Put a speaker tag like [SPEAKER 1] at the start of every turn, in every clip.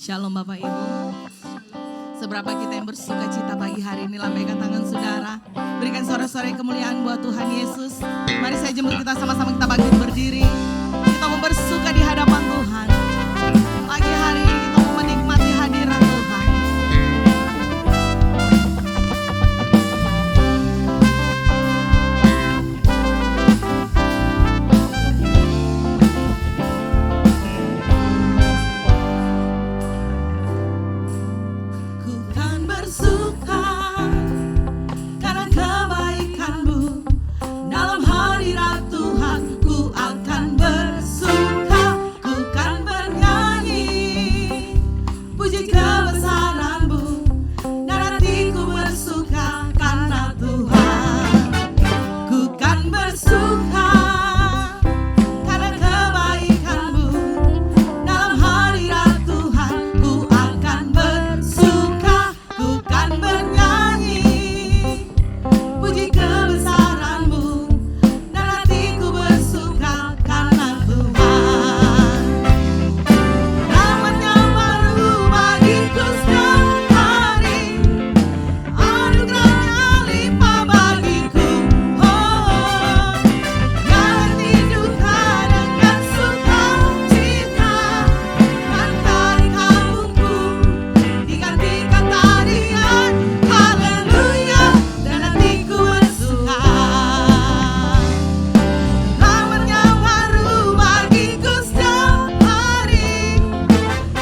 [SPEAKER 1] Shalom Bapak Ibu. Seberapa kita yang bersuka cita pagi hari ini, lambaikan tangan saudara. Berikan suara-suara kemuliaan buat Tuhan Yesus. Mari saya jemput kita sama-sama, kita bangkit berdiri. Kita mau bersuka di hadapan Tuhan. Pagi hari ini kita mau menikmati hadirat Tuhan. Ku kan bersuka karena kebaikan-Mu. Dalam hadirat Tuhan ku akan bersuka, ku kan bernyanyi puji kebesaran-Mu, dan hatiku bersuka karena Tuhan. Ku kan bersuka karena kebaikan-Mu. Dalam hadirat Tuhan ku akan bersuka, ku kan bernyanyi puji kebesaran-Mu, dan hatiku bersuka karena Tuhan. Rahmat-Nya baru bagiku setiap hari, anugerah-Nya limpah bagiku. Oh, jalan hidupku dengan sukacita, dan kali kaburku digantikan tarian haleluya, dan hatiku bersuka. Rahmat-Nya baru bagiku setiap hari,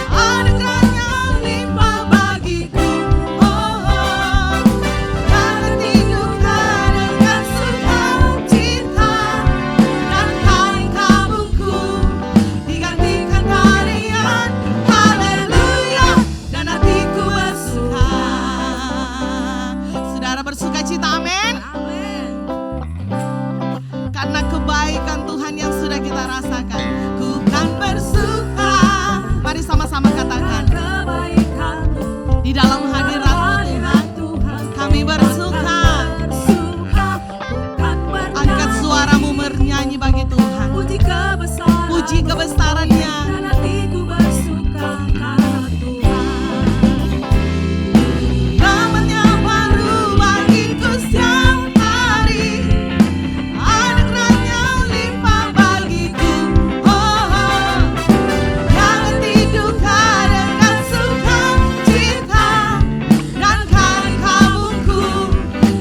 [SPEAKER 1] anugerah-Nya limpah bagiku. Oh, jalan hidupku dengan sukacita, dan kali kaburku digantikan tarian haleluya, dan hatiku bersuka. Saudara bersuka cita, amin. Karena kebaikan Tuhan yang sudah kita rasakan, ku kan bersuka. Mari sama-sama katakan, di dalam hadirat Tuhan kami bersuka. Angkat suaramu bernyanyi bagi Tuhan, puji kebesaran-Nya. Rahmat-Nya baru bagiku setiap hari, anugerah-Nya limpah bagiku. Oh, jalan hidupku dengan sukacita, dan kali kaburku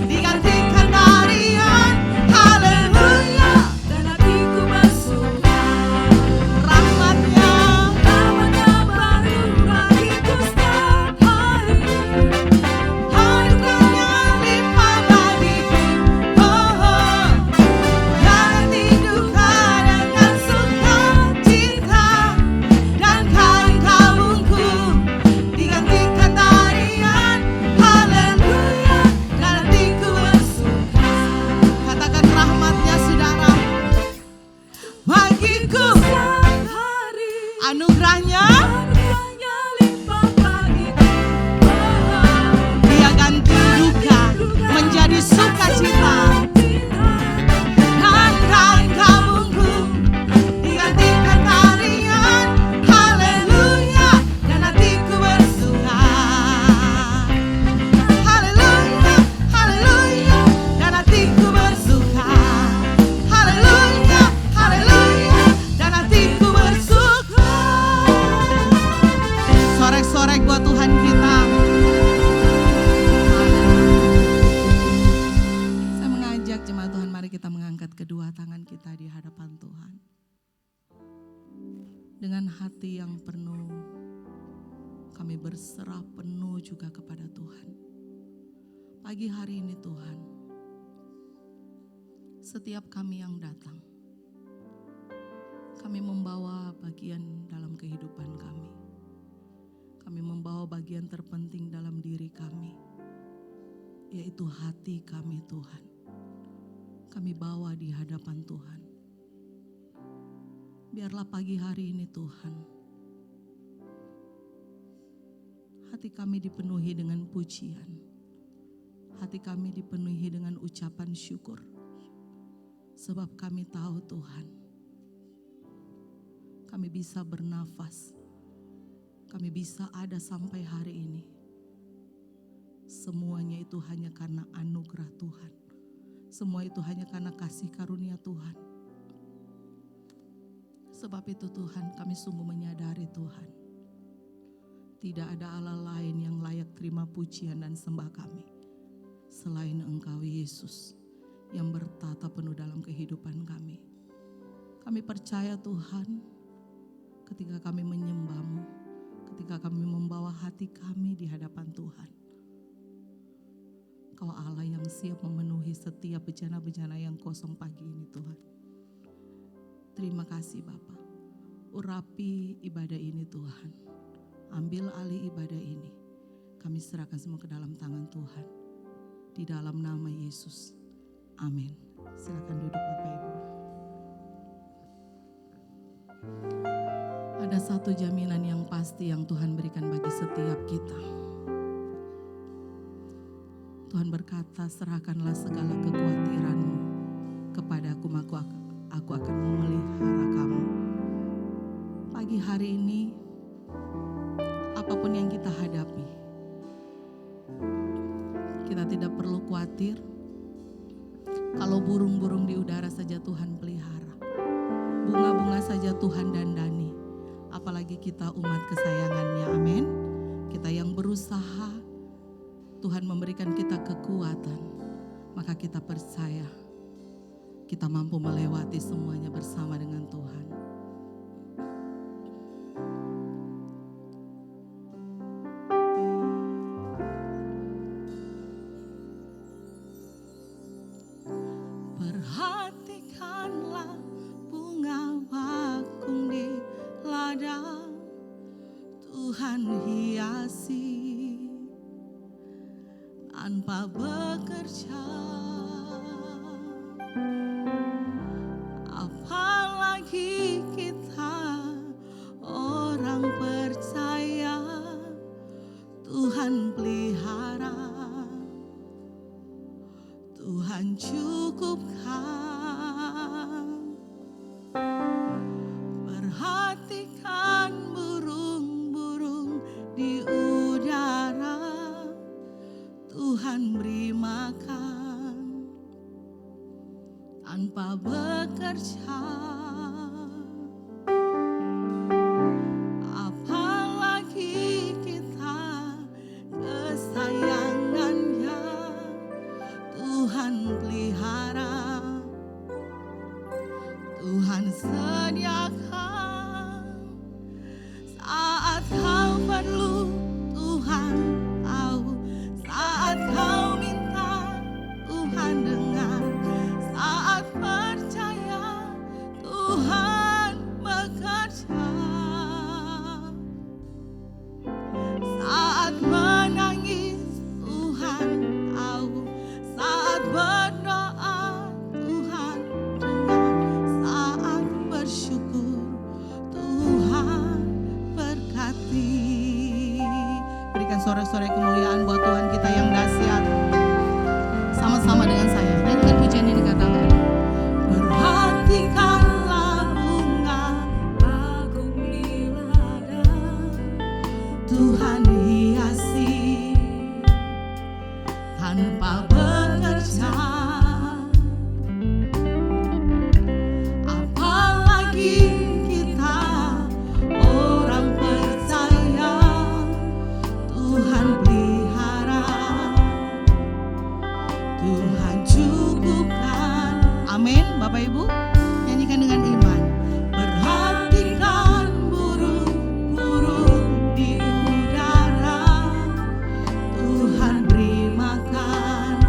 [SPEAKER 1] digantikan tarian haleluya, dan hatiku bersuka. Rahmat-Nya baru bagiku setiap hari, anugerah-Nya limpah bagiku. Oh, jalan hidupku dengan sukacita, dan kali kaburku digantikan tarian haleluya, dan hatiku bersuka. Katakan rahmat-Nya saudara bagiku, anugerah-Nya limpah bagiku. Dia ganti duka menjadi sukacita, dan kali kaburku digantikan tarian haleluya, dan hatiku bersuka. Haleluya, haleluya, dan hatiku bersuka. Haleluya, haleluya, dan hatiku bersuka. Sorek-sorek buat Tuhan kita. Saya mengajak jemaat Tuhan, mari kita mengangkat kedua tangan kita di hadapan Tuhan. Dengan hati yang penuh, kami berserah penuh juga kepada Tuhan. Pagi hari ini Tuhan, setiap kami yang datang, kami membawa bagian dalam kehidupan kami. Kami membawa bagian terpenting dalam diri kami, yaitu hati kami Tuhan. Kami bawa di hadapan Tuhan. Biarlah pagi hari ini Tuhan, hati kami dipenuhi dengan pujian. Hati kami dipenuhi dengan ucapan syukur. Sebab kami tahu Tuhan, kami bisa bernafas kami bisa ada sampai hari ini. Semuanya itu hanya karena anugerah Tuhan. Semua itu hanya karena kasih karunia Tuhan. Sebab itu Tuhan, kami sungguh menyadari Tuhan, tidak ada Allah lain yang layak terima pujian dan sembah kami selain Engkau Yesus yang bertata penuh dalam kehidupan kami. Kami percaya Tuhan, ketika kami menyembah-Mu, ketika kami membawa hati kami di hadapan Tuhan, Kau Allah yang siap memenuhi setiap bejana-bejana yang kosong pagi ini Tuhan. Terima kasih Bapa. Urapi ibadah ini Tuhan. Ambil alih ibadah ini. Kami serahkan semua ke dalam tangan Tuhan. Di dalam nama Yesus. Amin. Silakan duduk Bapak Ibu. Ada satu jaminan yang pasti yang Tuhan berikan bagi setiap kita. Tuhan berkata, serahkanlah segala kekhawatiranmu kepadaku, maka aku akan memelihara kamu. Pagi hari ini, apapun yang kita hadapi, kita tidak perlu khawatir. Kalau burung-burung di udara saja Tuhan pelihara, bunga-bunga saja Tuhan dandani, apalagi kita umat kesayangannya, amin. Kita yang berusaha, Tuhan memberikan kita kekuatan, maka kita percaya kita mampu melewati semuanya bersama dengan Tuhan. Perhatikanlah bunga bakung di ladang, Tuhan hiasi tanpa bekerja. Apalagi kita orang percaya, Tuhan pelihara, Tuhan cukupkan. Perhatikan burung-burung di udara, Tuhan beri makan tanpa bekerja. Apalagi kita kesayangannya, Tuhan pelihara, Tuhan sediakan. Saat kau perlu, Tuhan tahu. Saat kau minta, Tuhan dengar. Saat percaya, Tuhan bekerja. Saat menangis, Tuhan tahu. Saat berdoa, Tuhan dengar. Saat bersyukur, Tuhan berkati. Berikan sorak-sorai kemuliaan buat Tuhan kita yang dahsyat. Sama-sama dengan saya, nyanyikan pujian ini, katakan. Perhatikanlah bunga bakung di ladang, Tuhan hiasi tanpa bekerja. Apalagi kita orang percaya, Tuhan pelihara, Tuhan cukupkan. Amin, Bapak Ibu, nyanyikan dengan iman. Perhatikan burung-burung di udara, Tuhan beri makan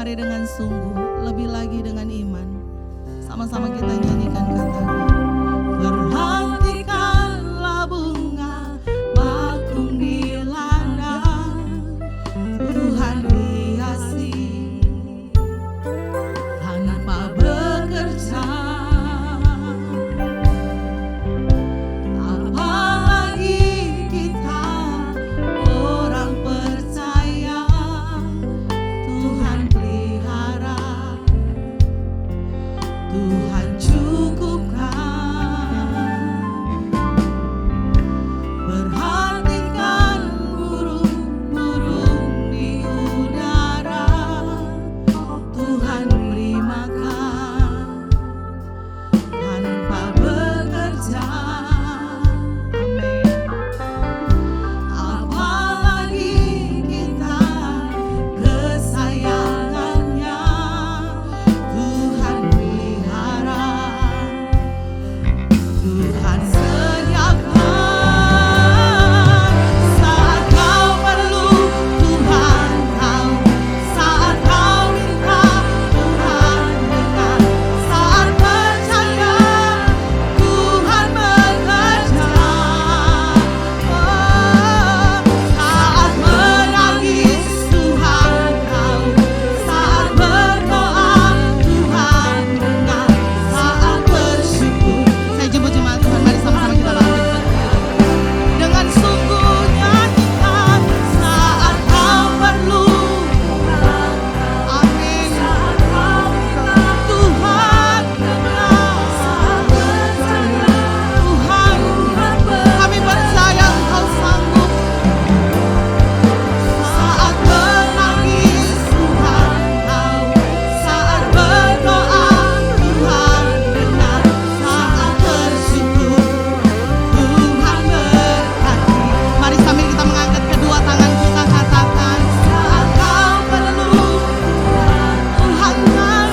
[SPEAKER 1] mari dengan sungguh, lebih lagi dengan iman. Sama-sama kita nyanyikan kata. Berhentikanlah bunga bakung di ladang, Tuhan hiasi tanpa bekerja. Apalagi kita orang percaya, Tuhan pelihara, Tuhan cukupkan. Perhatikan burung-burung di udara, Tuhan beri makan tanpa bekerja. Amin. Apalagi kita kesayangannya, Tuhan pelihara, Tuhan sediakan. Saat kau perlu, Tuhan tahu. Saat kau minta, Tuhan dengar. Saat percaya, Tuhan bekerja. Saat menangis, Tuhan tahu. Saat berdoa, Tuhan dengar. Saat bersyukur, saya jemput jemaat Tuhan, mari sama-sama kita bangkit dengan sungguh nyanyikan. Saat kau perlu, amin, Tuhan dengar. Tuhan, kami percaya Engkau sanggup. Saat menangis, Tuhan tahu. Saat berdoa, Tuhan dengar. Saat bersyukur, Tuhan berkati. Mari sambil kita mengangkat kedua tangan kita, katakan, saat kau perlu, Tuhan tahu.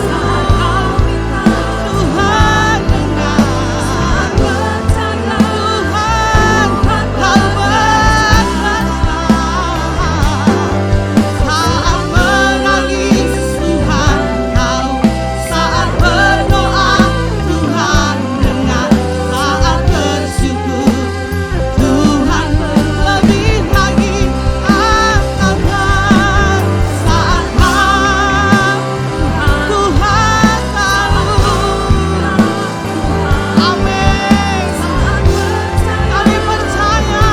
[SPEAKER 1] Tuhan dengar. Tuhan kau bekerja. Saat menangis, Tuhan tahu. Saat berdoa, Tuhan dengar. Saat bersyukur, Tuhan lebih lagi katakan. Saat kau, Tuhan tahu. Amin. Kami percaya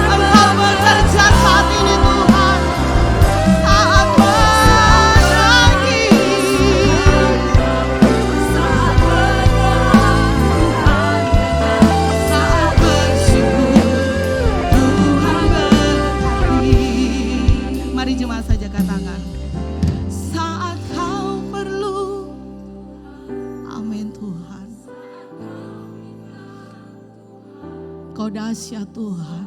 [SPEAKER 1] Engkau bekerja saat ini, Tuhan. Saat menangis, saat berdoa, saat bersyukur, Tuhan berkati. Mari jemaat saja katakan, saat kau perlu. Amin Tuhan. Kau dahsyat Tuhan.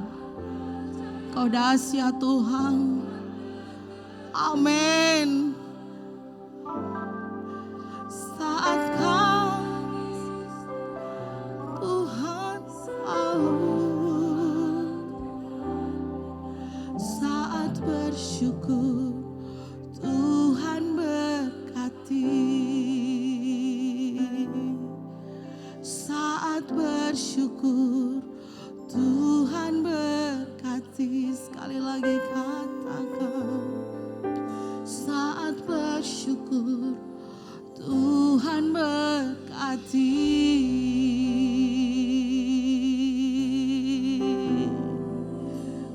[SPEAKER 1] Kau dahsyat Tuhan. Amin. Saat kau, Tuhan tahu. Saat bersyukur, Tuhan berkati. Saat bersyukur, Tuhan berkati. Sekali lagi katakan, saat bersyukur, Tuhan berkati.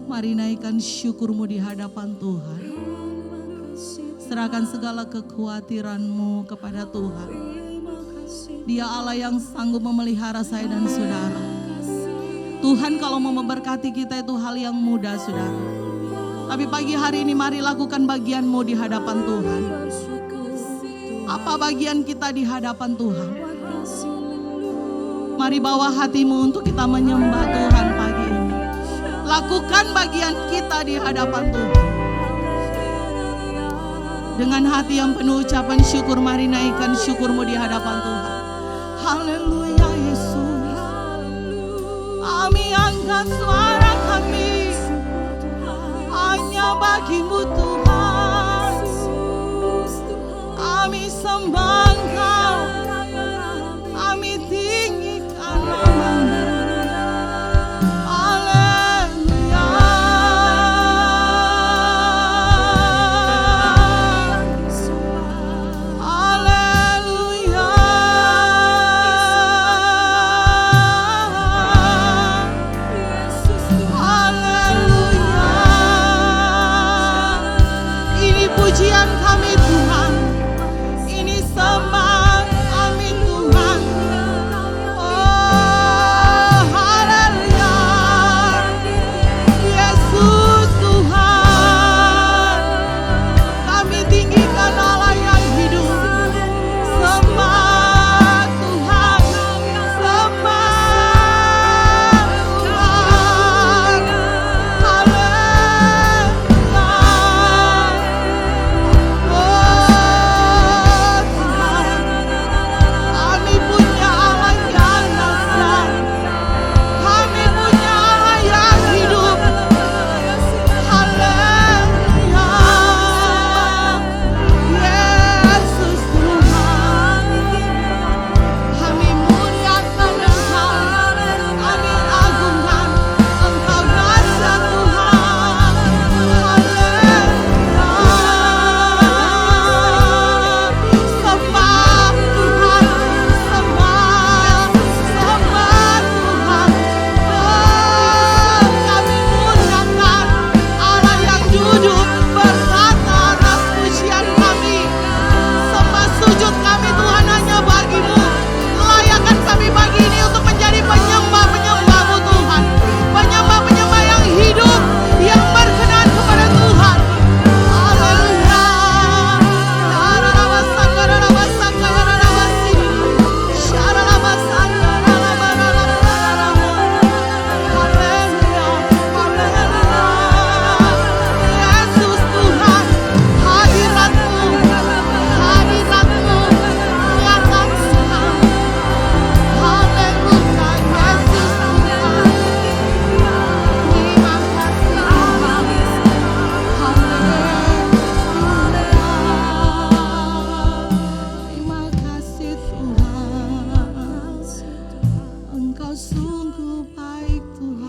[SPEAKER 1] Mari naikkan syukurmu di hadapan Tuhan. Serahkan segala kekhawatiranmu kepada Tuhan. Dia Allah yang sanggup memelihara saya dan saudara. Tuhan kalau mau memberkati kita itu hal yang mudah, saudara. Tapi pagi hari ini mari lakukan bagianmu di hadapan Tuhan. Apa bagian kita di hadapan Tuhan? Mari bawa hatimu untuk kita menyembah Tuhan pagi ini. Lakukan bagian kita di hadapan Tuhan. Dengan hati yang penuh ucapan syukur, mari naikkan syukurmu di hadapan Tuhan. Haleluya Yesus. Kami angkat suara kami hanya bagimu Tuhan. pujian kami Tuhan. Ini sembah kami Tuhan. Oh haleluya, Yesus Tuhan. Kami tinggikan Allah yang hidup. Sembah Tuhan, sembah Tuhan. Haleluya. Oh Tuhan, kami punya Allah yang dahsyat. Kami punya Allah yang hidup. Haleluya. Yesus Tuhan, kami muliakan Engkau, kami agungkan Engkau dahsyat Tuhan. Haleluya. Sembah Tuhan, sembah Tuhan. Oh, kami muliakan Allah yang duduk bersatu atas pujian kami. Sembah sujud kami Tuhan hanya bagi-Mu. Layakan kami pagi ini untuk menjadi penyembah-penyembah-Mu Tuhan. Penyembah-penyembah yang hidup, yang berkenan kepada Tuhan. Haleluya. Yesus Tuhan, hadirat-Mu nyata Tuhan. Haleluya, Yesus Tuhan. Terima kasih Tuhan. Terima kasih Tuhan. Engkau sungguh baik Tuhan.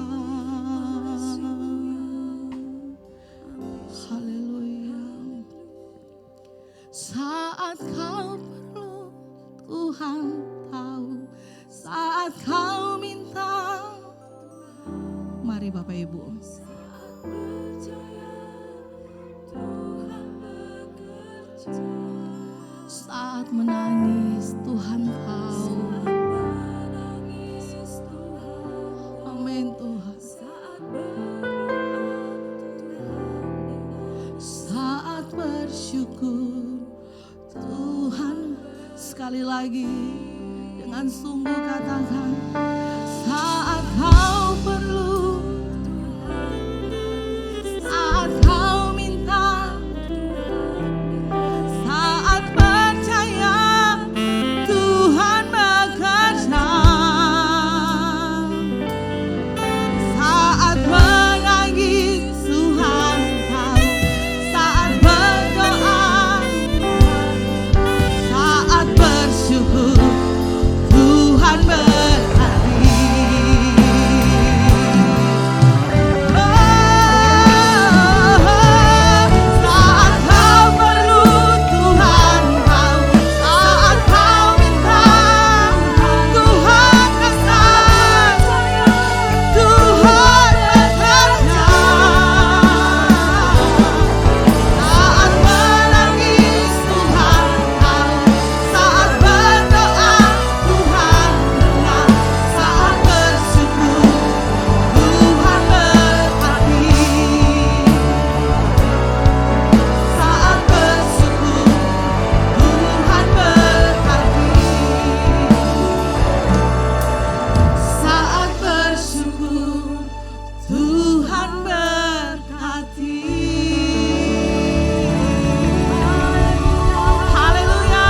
[SPEAKER 1] Haleluya. Saat kau perlu, Tuhan tahu. Saat kau minta, mari Bapak Ibu. Saat menangis, Tuhan tahu. Amin Tuhan. Saat bersyukur, Tuhan sekali lagi dengan sungguh katakan, saat kau perlu, saat kau minta, saat percaya, Tuhan bekerja. Saat menangis, Tuhan tahu. Saat berdoa, saat bersyukur, Tuhan berhati. Saat kau perlu, Tuhan tahu. Saat kau minta, Tuhan kasih. Tuhan bekerja. Saat menangis, Tuhan tahu. Saat berdoa, Tuhan dengar. Saat bersyukur, Tuhan berhati. Saat bersyukur, Tuhan berhati. Saat bersyukur, Tuhan berkati. Haleluya.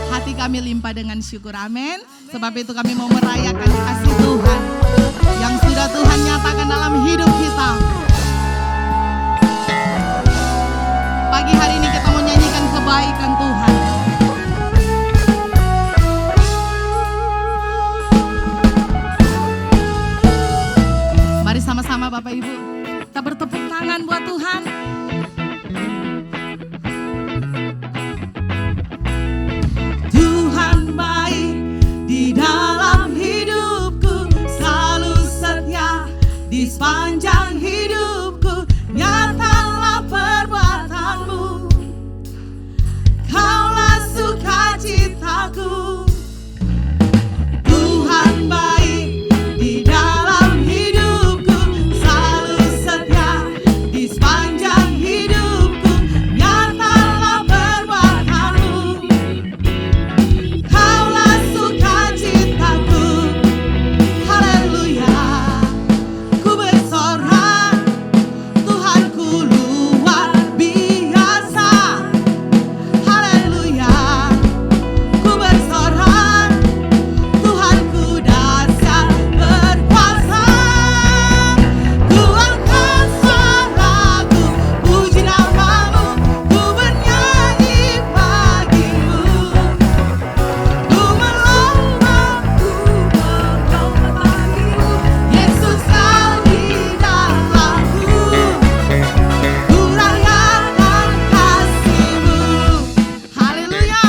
[SPEAKER 1] Hati kami limpah dengan syukur, amin. Sebab itu kami mau merayakan kasih Tuhan yang sudah Tuhan nyatakan dalam hidup kita. Pagi hari ini kita mau nyanyikan kebaikan Tuhan. Mari sama-sama Bapak Ibu, kita bertepuk tangan buat Tuhan. Tuhan baik di dalam hidupku, selalu setia di di sepanjang hidupku. Nyatalah perbuatanmu, Kaulah sukacitaku. Tuhan baik di dalam hidupku, selalu setia di sepanjang hidupku. Nyatalah perbuatanmu, Kaulah sukacitaku. Haleluya. Ku bersorak, Tuhanku luar biasa. Haleluya. Ku bersorak, Tuhanku dahsyat berkuasa. Ku angkat suaraku, puji namamu, ku bernyanyi bagimu. Ku melompat bagimu, Yesus Kau di dalamku. Ku rayakan kasih-Mu. Haleluya.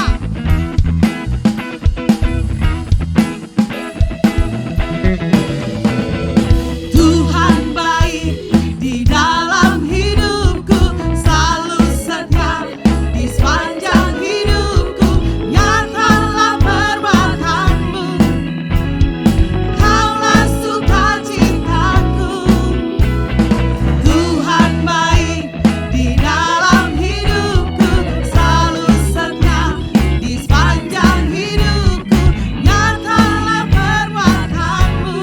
[SPEAKER 1] Tuhan baik di dalam hidupku, selalu setia di sepanjang hidupku. Nyatalah perbuatanmu, Kaulah sukacitaku. Tuhan baik di dalam hidupku, selalu setia di sepanjang hidupku. Nyatalah perbuatanmu,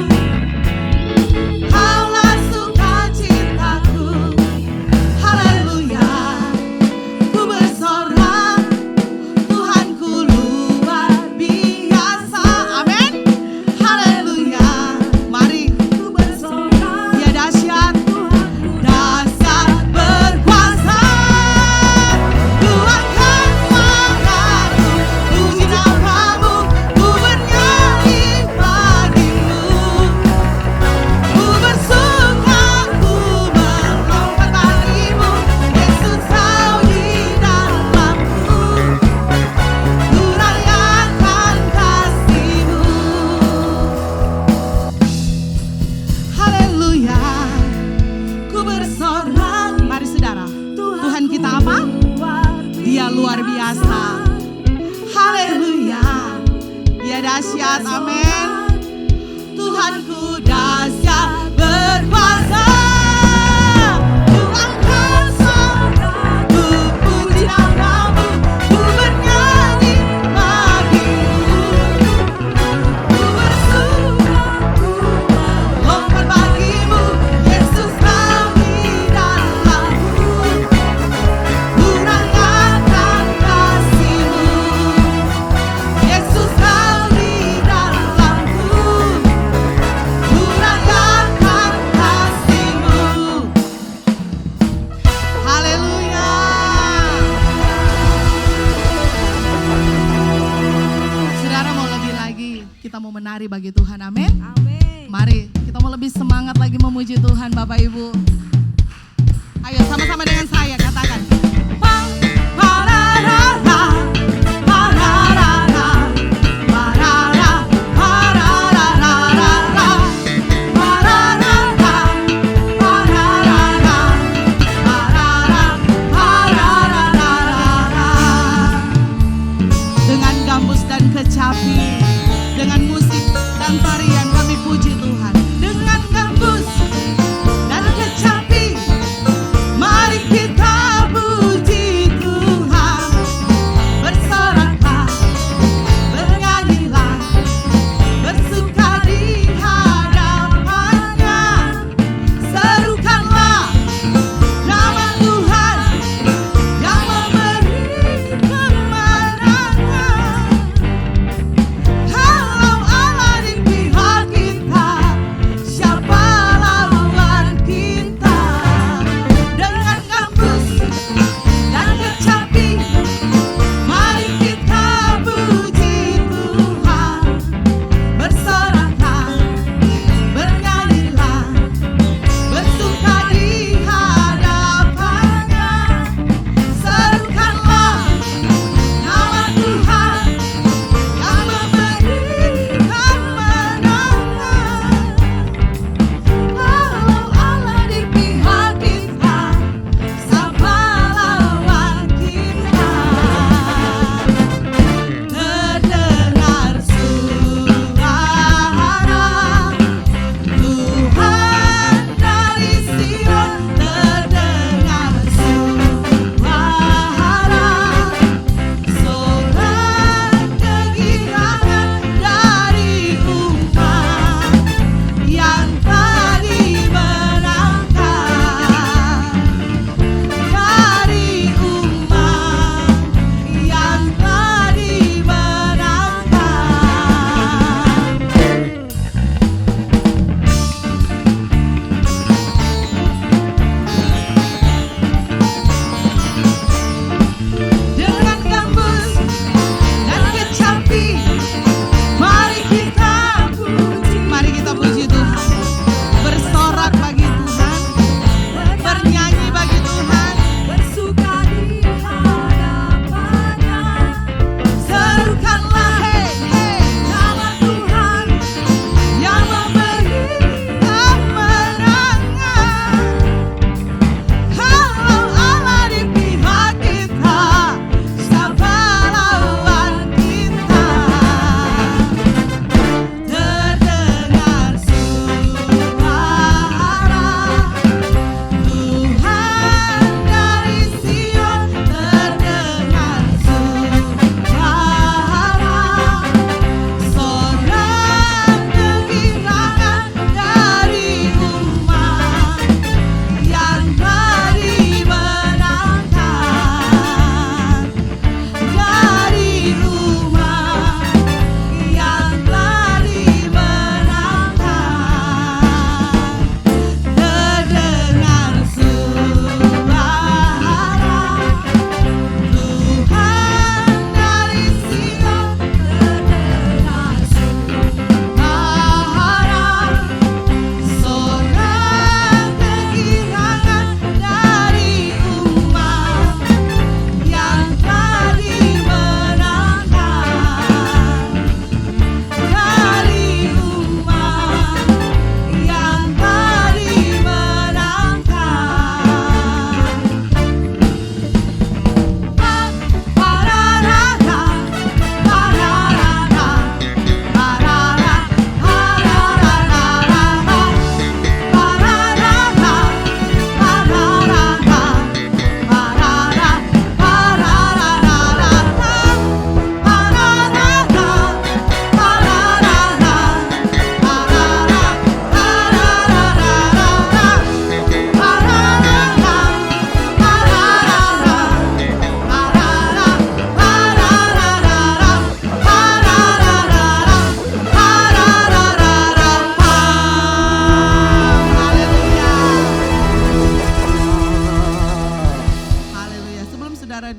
[SPEAKER 1] Kaulah sukacitaku. Haleluya. Ku bersorak, Tuhanku luar biasa. Amin. Haleluya. Mari ku bersorak, Dia dahsyat, dahsyat berkuasa. Ku angkat suaraku, puji namamu, ku bernyanyi bagimu. Ku bersuka, ku melompat bagimu, Yesus Kau di dalamku. Ku rayakan kasih-Mu. Haleluya. Ku bersorak. Mari saudara, Tuhan kita apa? Dia luar biasa. Haleluya. Dia dahsyat. Amin. Tuhanku dahsyat berkuasa. Ku angkat suaraku, puji namamu, ku bernyanyi bagimu. Ku bersuka, ku melompat bagimu, Yesus Kau di dalamku. Ku rayakan kasih-Mu, Yesus Kau di dalamku. Ku rayakan kasih-Mu. Haleluya. Saudara mau lebih lagi, kita mau menari bagi Tuhan. Amin. Mari kita mau lebih semangat lagi memuji Tuhan Bapak Ibu. Ayo sama-sama dengan saya katakan. Pa, pararara, pararara, parara, pararararara, pararara, pararara, parara, pararararara. Dengan gambus dan kecapi, dengan musik dan tarian kami puji Tuhan. Dengan gambus dan kecapi, mari kita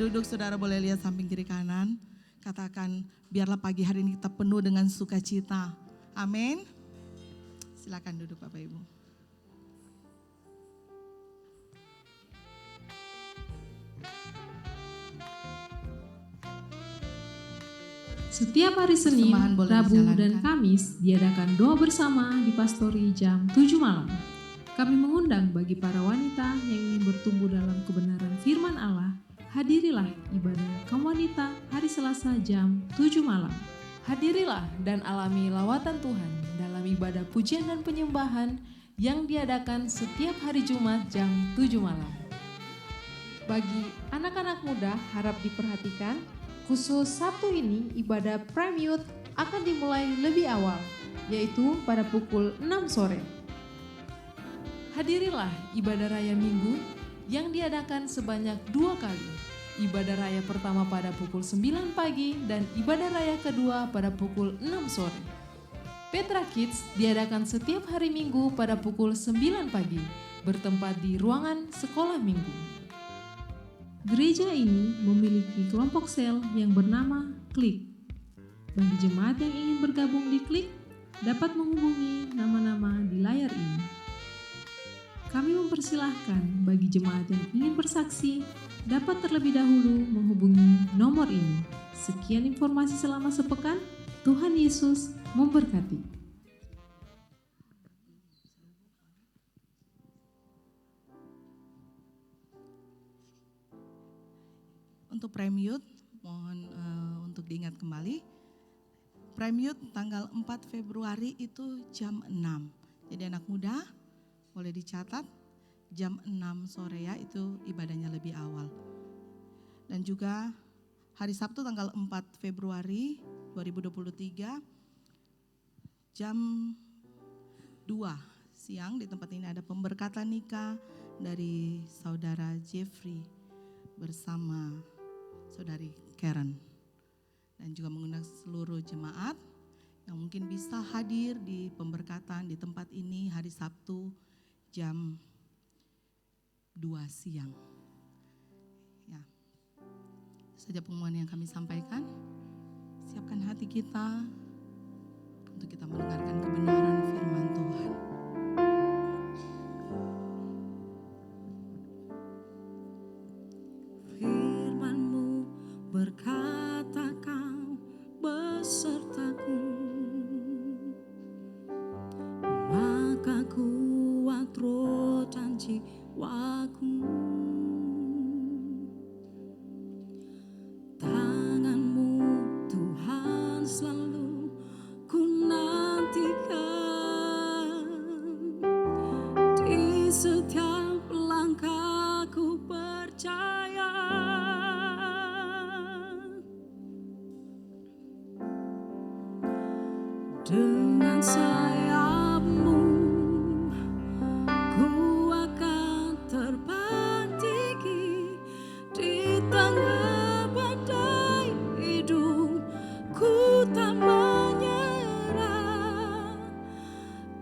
[SPEAKER 1] duduk, saudara boleh lihat samping kiri kanan. Katakan, biarlah pagi hari ini kita penuh dengan sukacita. Amin. Silakan duduk Bapak Ibu.
[SPEAKER 2] Setiap hari Senin, Rabu, dan Kamis diadakan doa bersama di Pastori jam 7 malam. Kami mengundang bagi para wanita yang ingin bertumbuh dalam kebenaran firman Allah, hadirilah ibadah kaum wanita hari Selasa jam 7 malam.
[SPEAKER 3] Hadirilah dan alami lawatan Tuhan dalam ibadah pujian dan penyembahan yang diadakan setiap hari Jumat jam 7 malam.
[SPEAKER 4] Bagi anak-anak muda harap diperhatikan, khusus Sabtu ini ibadah Prime Youth akan dimulai lebih awal, yaitu pada pukul 6 sore.
[SPEAKER 3] Hadirilah ibadah raya Minggu yang diadakan sebanyak 2 kali. Ibadah raya pertama pada pukul 9 pagi dan ibadah raya kedua pada pukul 6 sore. Petra Kids diadakan setiap hari Minggu pada pukul 9 pagi, bertempat di ruangan sekolah minggu.
[SPEAKER 2] Gereja ini memiliki kelompok sel yang bernama Klik. Bagi jemaat yang ingin bergabung di Klik, dapat menghubungi nama-nama di layar ini. Kami mempersilahkan bagi jemaat yang ingin bersaksi, dapat terlebih dahulu menghubungi nomor ini. Sekian informasi selama sepekan, Tuhan Yesus memberkati.
[SPEAKER 1] Untuk Prime Youth, mohon untuk diingat kembali, Prime Youth tanggal 4 Februari itu jam 6. Jadi anak muda boleh dicatat jam 6 sore ya, itu ibadahnya lebih awal. Dan juga hari Sabtu tanggal 4 Februari 2023 jam 2 siang di tempat ini ada pemberkatan nikah dari saudara Jeffrey bersama saudari Karen, dan juga mengundang seluruh jemaat yang mungkin bisa hadir di pemberkatan di tempat ini hari Sabtu jam 2 siang. Ya, saja pengumuman yang kami sampaikan. Siapkan hati kita untuk kita mendengarkan kebenaran firman Tuhan.
[SPEAKER 5] Berkata kau besertaku, maka kuat roh dan jiwaku. Tanganmu Tuhan selalu ku nantikan, di setiap langkahku percaya. Dengan sayap-Mu ku akan terbang tinggi di tengah badai hidup. Ku tak menyerah,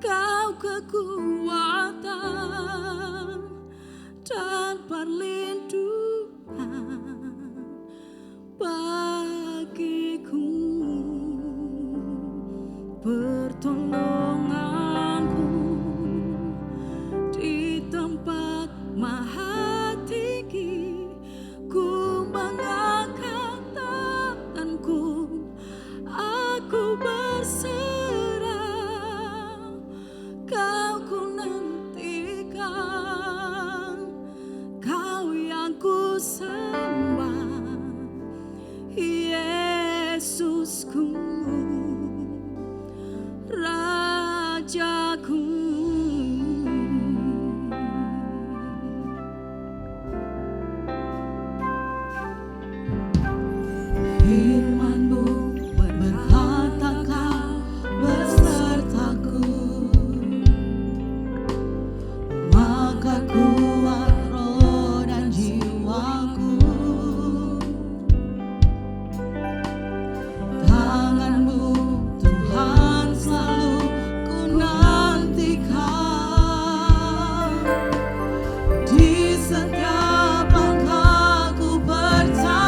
[SPEAKER 5] Kau kekuatan dan perlindungan bagiku. Pertolonganku di tempat maha tinggi, ku mengangkat tanganku, aku berserah, Kau ku nantikan, Kau yang ku sembah, Yesusku. Rajaku. Firman-Mu berkata kau besertaku, maka kuat roh dan jiwaku. Tangan-Mu Tuhan selalu ku nantikan, di setiap langkahku percaya.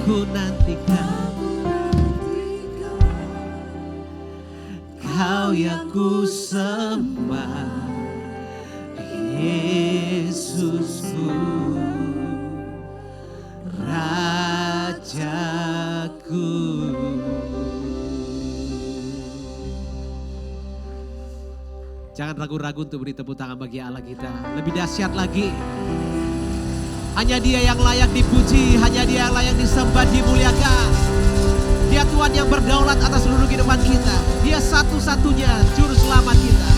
[SPEAKER 6] ku nantikan, Kau yang ku sembah, Yesusku, Rajaku. Jangan ragu-ragu untuk beri tepuk tangan bagi Allah kita. Lebih dahsyat lagi. Hanya Dia yang layak dipuji, hanya Dia yang layak disembah, dimuliakan. Dia Tuhan yang berdaulat atas seluruh kehidupan kita. Dia satu-satunya juru selamat kita.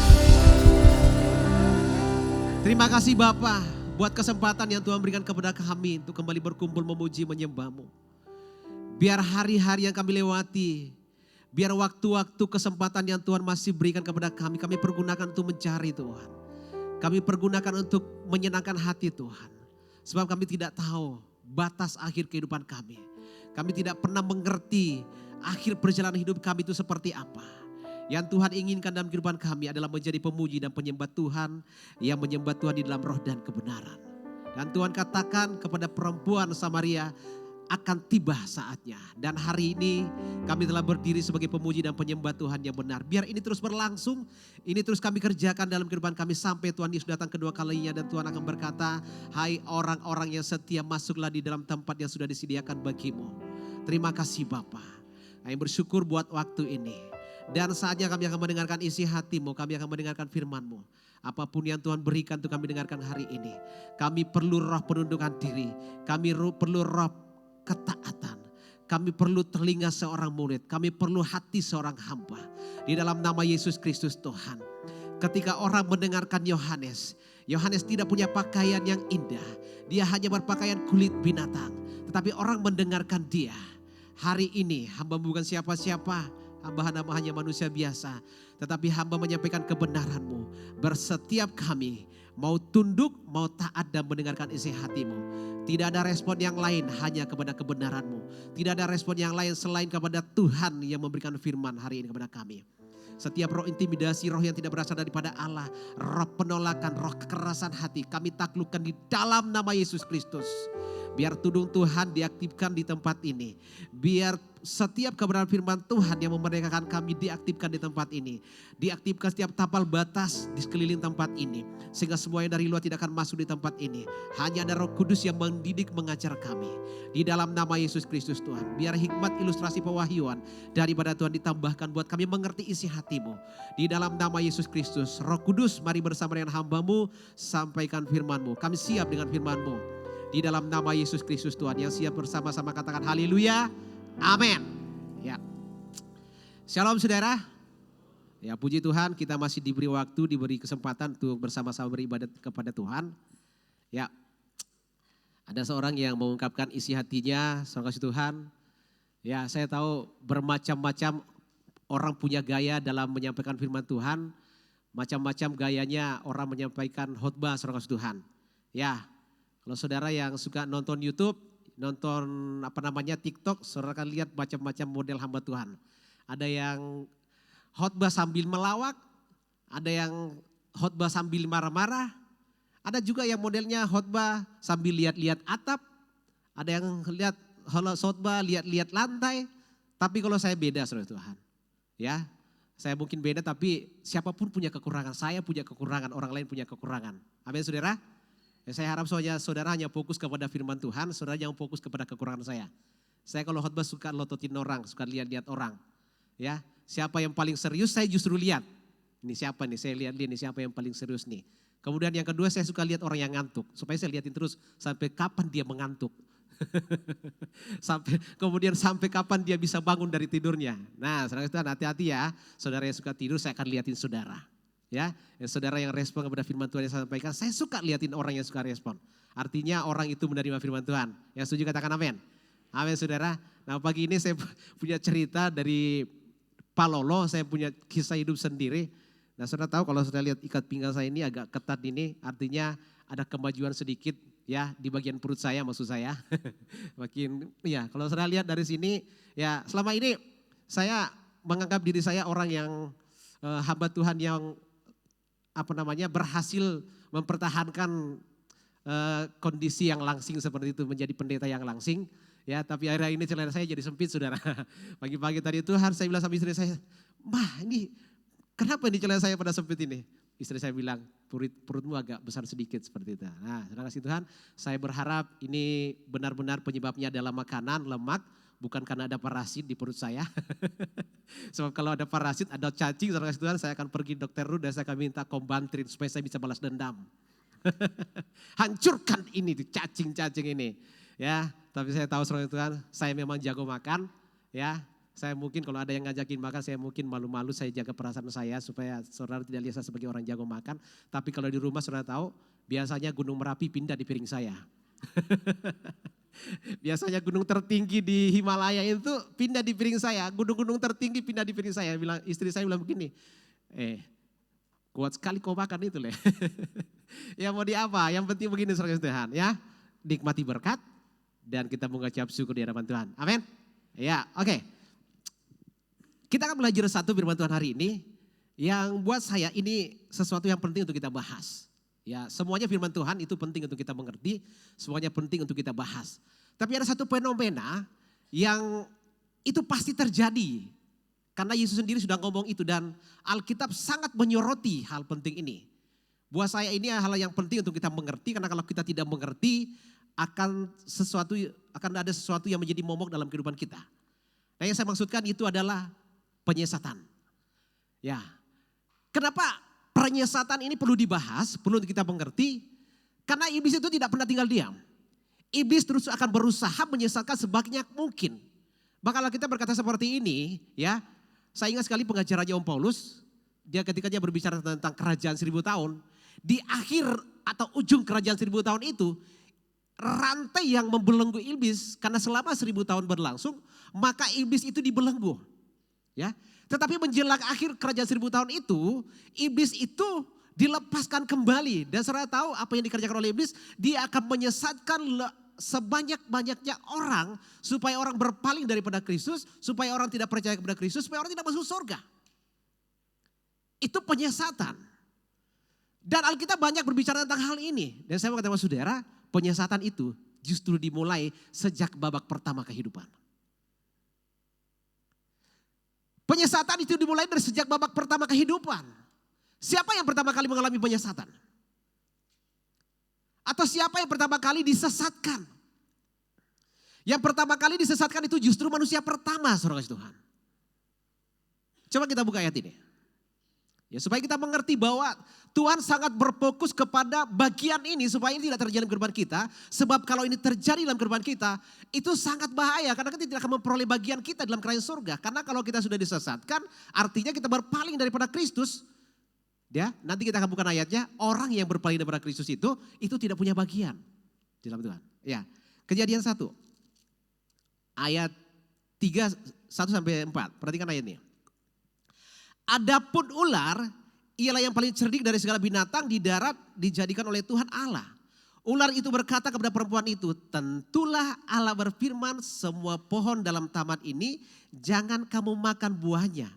[SPEAKER 6] Terima kasih Bapa buat kesempatan yang Tuhan berikan kepada kami untuk kembali berkumpul memuji menyembah-Mu. Biar hari-hari yang kami lewati, biar waktu-waktu kesempatan yang Tuhan masih berikan kepada kami pergunakan untuk mencari Tuhan. Kami pergunakan untuk menyenangkan hati Tuhan. Sebab kami tidak tahu batas akhir kehidupan kami. Kami tidak pernah mengerti akhir perjalanan hidup kami itu seperti apa. Yang Tuhan inginkan dalam kehidupan kami adalah menjadi pemuji dan penyembah Tuhan yang menyembah Tuhan di dalam roh dan kebenaran. Dan Tuhan katakan kepada perempuan Samaria, akan tiba saatnya. Dan hari ini kami telah berdiri sebagai pemuji dan penyembah Tuhan yang benar. Biar ini terus berlangsung, ini terus kami kerjakan dalam kehidupan kami sampai Tuhan Yesus datang kedua kalinya. Dan Tuhan akan berkata, hai orang-orang yang setia, masuklah di dalam tempat yang sudah disediakan bagimu. Terima kasih Bapa. Kami bersyukur buat waktu ini. Dan saatnya kami akan mendengarkan isi hatimu, kami akan mendengarkan firman-Mu. Apapun yang Tuhan berikan untuk kami dengarkan hari ini. Kami perlu roh penundukan diri, kami perlu roh ketaatan. Kami perlu telinga seorang murid, kami perlu hati seorang hamba. Di dalam nama Yesus Kristus Tuhan. Ketika orang mendengarkan Yohanes, Yohanes tidak punya pakaian yang indah. Dia hanya berpakaian kulit binatang. Tetapi orang mendengarkan dia. Hari ini hamba bukan siapa-siapa, hamba hanya manusia biasa. Tetapi hamba menyampaikan kebenaran-Mu. Bersetiap kami mau tunduk, mau taat dan mendengarkan isi hati-Mu. Tidak ada respon yang lain, hanya kepada kebenaran-Mu. Tidak ada respon yang lain selain kepada Tuhan yang memberikan firman hari ini kepada kami. Setiap roh intimidasi, roh yang tidak berasal daripada Allah, roh penolakan, roh kekerasan hati, kami taklukkan di dalam nama Yesus Kristus. Biar tudung Tuhan diaktifkan di tempat ini. Biar setiap kebenaran firman Tuhan yang memerdekakan kami diaktifkan di tempat ini. Diaktifkan setiap tapal batas di sekeliling tempat ini. Sehingga semua yang dari luar tidak akan masuk di tempat ini. Hanya ada Roh Kudus yang mendidik, mengajar kami. Di dalam nama Yesus Kristus Tuhan. Biar hikmat ilustrasi pewahyuan daripada Tuhan ditambahkan buat kami mengerti isi hati-Mu. Di dalam nama Yesus Kristus. Roh Kudus, mari bersama dengan hamba-Mu sampaikan firman-Mu. Kami siap dengan firman-Mu. Di dalam nama Yesus Kristus Tuhan, yang siap bersama-sama katakan haleluya, amin. Ya. Shalom saudara. Ya puji Tuhan, kita masih diberi waktu, diberi kesempatan untuk bersama-sama beribadat kepada Tuhan. Ya, ada seorang yang mengungkapkan isi hatinya, saudara kasih Tuhan. Ya, saya tahu bermacam-macam orang punya gaya dalam menyampaikan firman Tuhan. Macam-macam gayanya orang menyampaikan khotbah, saudara kasih Tuhan. Ya. Kalau saudara yang suka nonton YouTube, nonton TikTok, saudara akan lihat macam-macam model hamba Tuhan. Ada yang khotbah sambil melawak, ada yang khotbah sambil marah-marah, ada juga yang modelnya khotbah sambil lihat-lihat atap, ada yang lihat khotbah lihat-lihat lantai. Tapi kalau saya beda, saudara Tuhan. Ya, saya mungkin beda, tapi siapapun punya kekurangan. Saya punya kekurangan, orang lain punya kekurangan. Amin, saudara. Ya, saya harap saudara hanya fokus kepada firman Tuhan, saudara jangan fokus kepada kekurangan saya. Saya kalau khotbah suka lototin orang, suka lihat-lihat orang. Ya, siapa yang paling serius saya justru lihat. Ini siapa nih, saya lihat ini siapa yang paling serius nih. Kemudian yang kedua saya suka lihat orang yang ngantuk, supaya saya lihatin terus sampai kapan dia mengantuk. sampai kapan dia bisa bangun dari tidurnya. Nah, saudara hati-hati ya, saudara yang suka tidur saya akan lihatin saudara. Ya, saudara yang respon kepada firman Tuhan yang saya sampaikan, saya suka liatin orang yang suka respon. Artinya orang itu menerima firman Tuhan. Yang setuju katakan amin. Amin saudara. Nah pagi ini saya punya cerita dari Palolo, saya punya kisah hidup sendiri. Nah saudara tahu kalau saudara lihat ikat pinggang saya ini agak ketat ini, artinya ada kemajuan sedikit ya di bagian perut saya maksud saya. Ya kalau saudara lihat dari sini, ya selama ini saya menganggap diri saya orang yang hamba Tuhan yang berhasil mempertahankan kondisi yang langsing seperti itu, menjadi pendeta yang langsing. Ya, tapi akhirnya ini celana saya jadi sempit, saudara. Pagi-pagi tadi itu harus saya bilang sama istri saya, "Mah, ini kenapa ini celana saya pada sempit ini?" Istri saya bilang, perutmu agak besar sedikit seperti itu. Nah, saudara kasih Tuhan, saya berharap ini benar-benar penyebabnya adalah makanan, lemak, bukan karena ada parasit di perut saya. Sebab kalau ada parasit, ada cacing, saudara kasih Tuhan, saya akan pergi dokter Ruth dan saya akan minta kombantrin supaya saya bisa balas dendam. Hancurkan ini, cacing-cacing ini. Ya, tapi saya tahu saudara Tuhan, saya memang jago makan. Ya, saya mungkin kalau ada yang ngajakin makan, saya mungkin malu-malu, saya jaga perasaan saya supaya saudara tidak lihat saya sebagai orang jago makan. Tapi kalau di rumah saudara tahu, biasanya Gunung Merapi pindah di piring saya. Biasanya gunung tertinggi di Himalaya itu pindah di piring saya. Gunung-gunung tertinggi pindah di piring saya. Istri saya bilang begini, kuat sekali kau makan itu leh. Ya mau di apa, yang penting begini saudara Tuhan ya. Nikmati berkat dan kita mengucap syukur di hadapan Tuhan. Amin. Ya, oke. Kita akan belajar satu firman Tuhan hari ini yang buat saya ini sesuatu yang penting untuk kita bahas. Ya, semuanya firman Tuhan itu penting untuk kita mengerti, semuanya penting untuk kita bahas. Tapi ada satu fenomena yang itu pasti terjadi. Karena Yesus sendiri sudah ngomong itu dan Alkitab sangat menyoroti hal penting ini. Buat saya ini hal yang penting untuk kita mengerti, karena kalau kita tidak mengerti akan ada sesuatu yang menjadi momok dalam kehidupan kita. Nah, yang saya maksudkan itu adalah penyesatan. Ya. Kenapa penyesatan ini perlu dibahas, perlu kita mengerti? Karena iblis itu tidak pernah tinggal diam. Iblis terus akan berusaha menyesatkan sebanyak mungkin. Bakal kita berkata seperti ini, ya. Saya ingat sekali pengajarannya Om Paulus, ketika dia berbicara tentang kerajaan 1000 tahun, di akhir atau ujung kerajaan 1000 tahun itu, rantai yang membelenggu iblis karena selama 1000 tahun berlangsung, maka iblis itu dibelenggu. Ya, tetapi menjelang akhir kerajaan 1000 tahun itu, iblis itu dilepaskan kembali. Dan saudara tahu apa yang dikerjakan oleh iblis? Dia akan menyesatkan sebanyak-banyaknya orang supaya orang berpaling daripada Kristus, supaya orang tidak percaya kepada Kristus, supaya orang tidak masuk surga. Itu penyesatan. Dan Alkitab banyak berbicara tentang hal ini. Dan saya mau katakan saudara, penyesatan itu justru dimulai sejak babak pertama kehidupan. Penyesatan itu dimulai dari sejak babak pertama kehidupan. Siapa yang pertama kali mengalami penyesatan? Atau siapa yang pertama kali disesatkan? Yang pertama kali disesatkan itu justru manusia pertama, saudara kasih Tuhan. Coba kita buka ayat ini. Ya, supaya kita mengerti bahwa Tuhan sangat berfokus kepada bagian ini supaya ini tidak terjadi dalam kehidupan kita. Sebab kalau ini terjadi dalam kehidupan kita, itu sangat bahaya karena kita tidak akan memperoleh bagian kita dalam kerajaan surga. Karena kalau kita sudah disesatkan, artinya kita berpaling daripada Kristus. Ya, nanti kita akan buka ayatnya, orang yang berpaling daripada Kristus itu tidak punya bagian di dalam Tuhan. Ya, Kejadian 1 ayat 3, 1-4. Perhatikan ayat ini. Adapun ular ialah yang paling cerdik dari segala binatang di darat dijadikan oleh Tuhan Allah. Ular itu berkata kepada perempuan itu, tentulah Allah berfirman semua pohon dalam taman ini jangan kamu makan buahnya.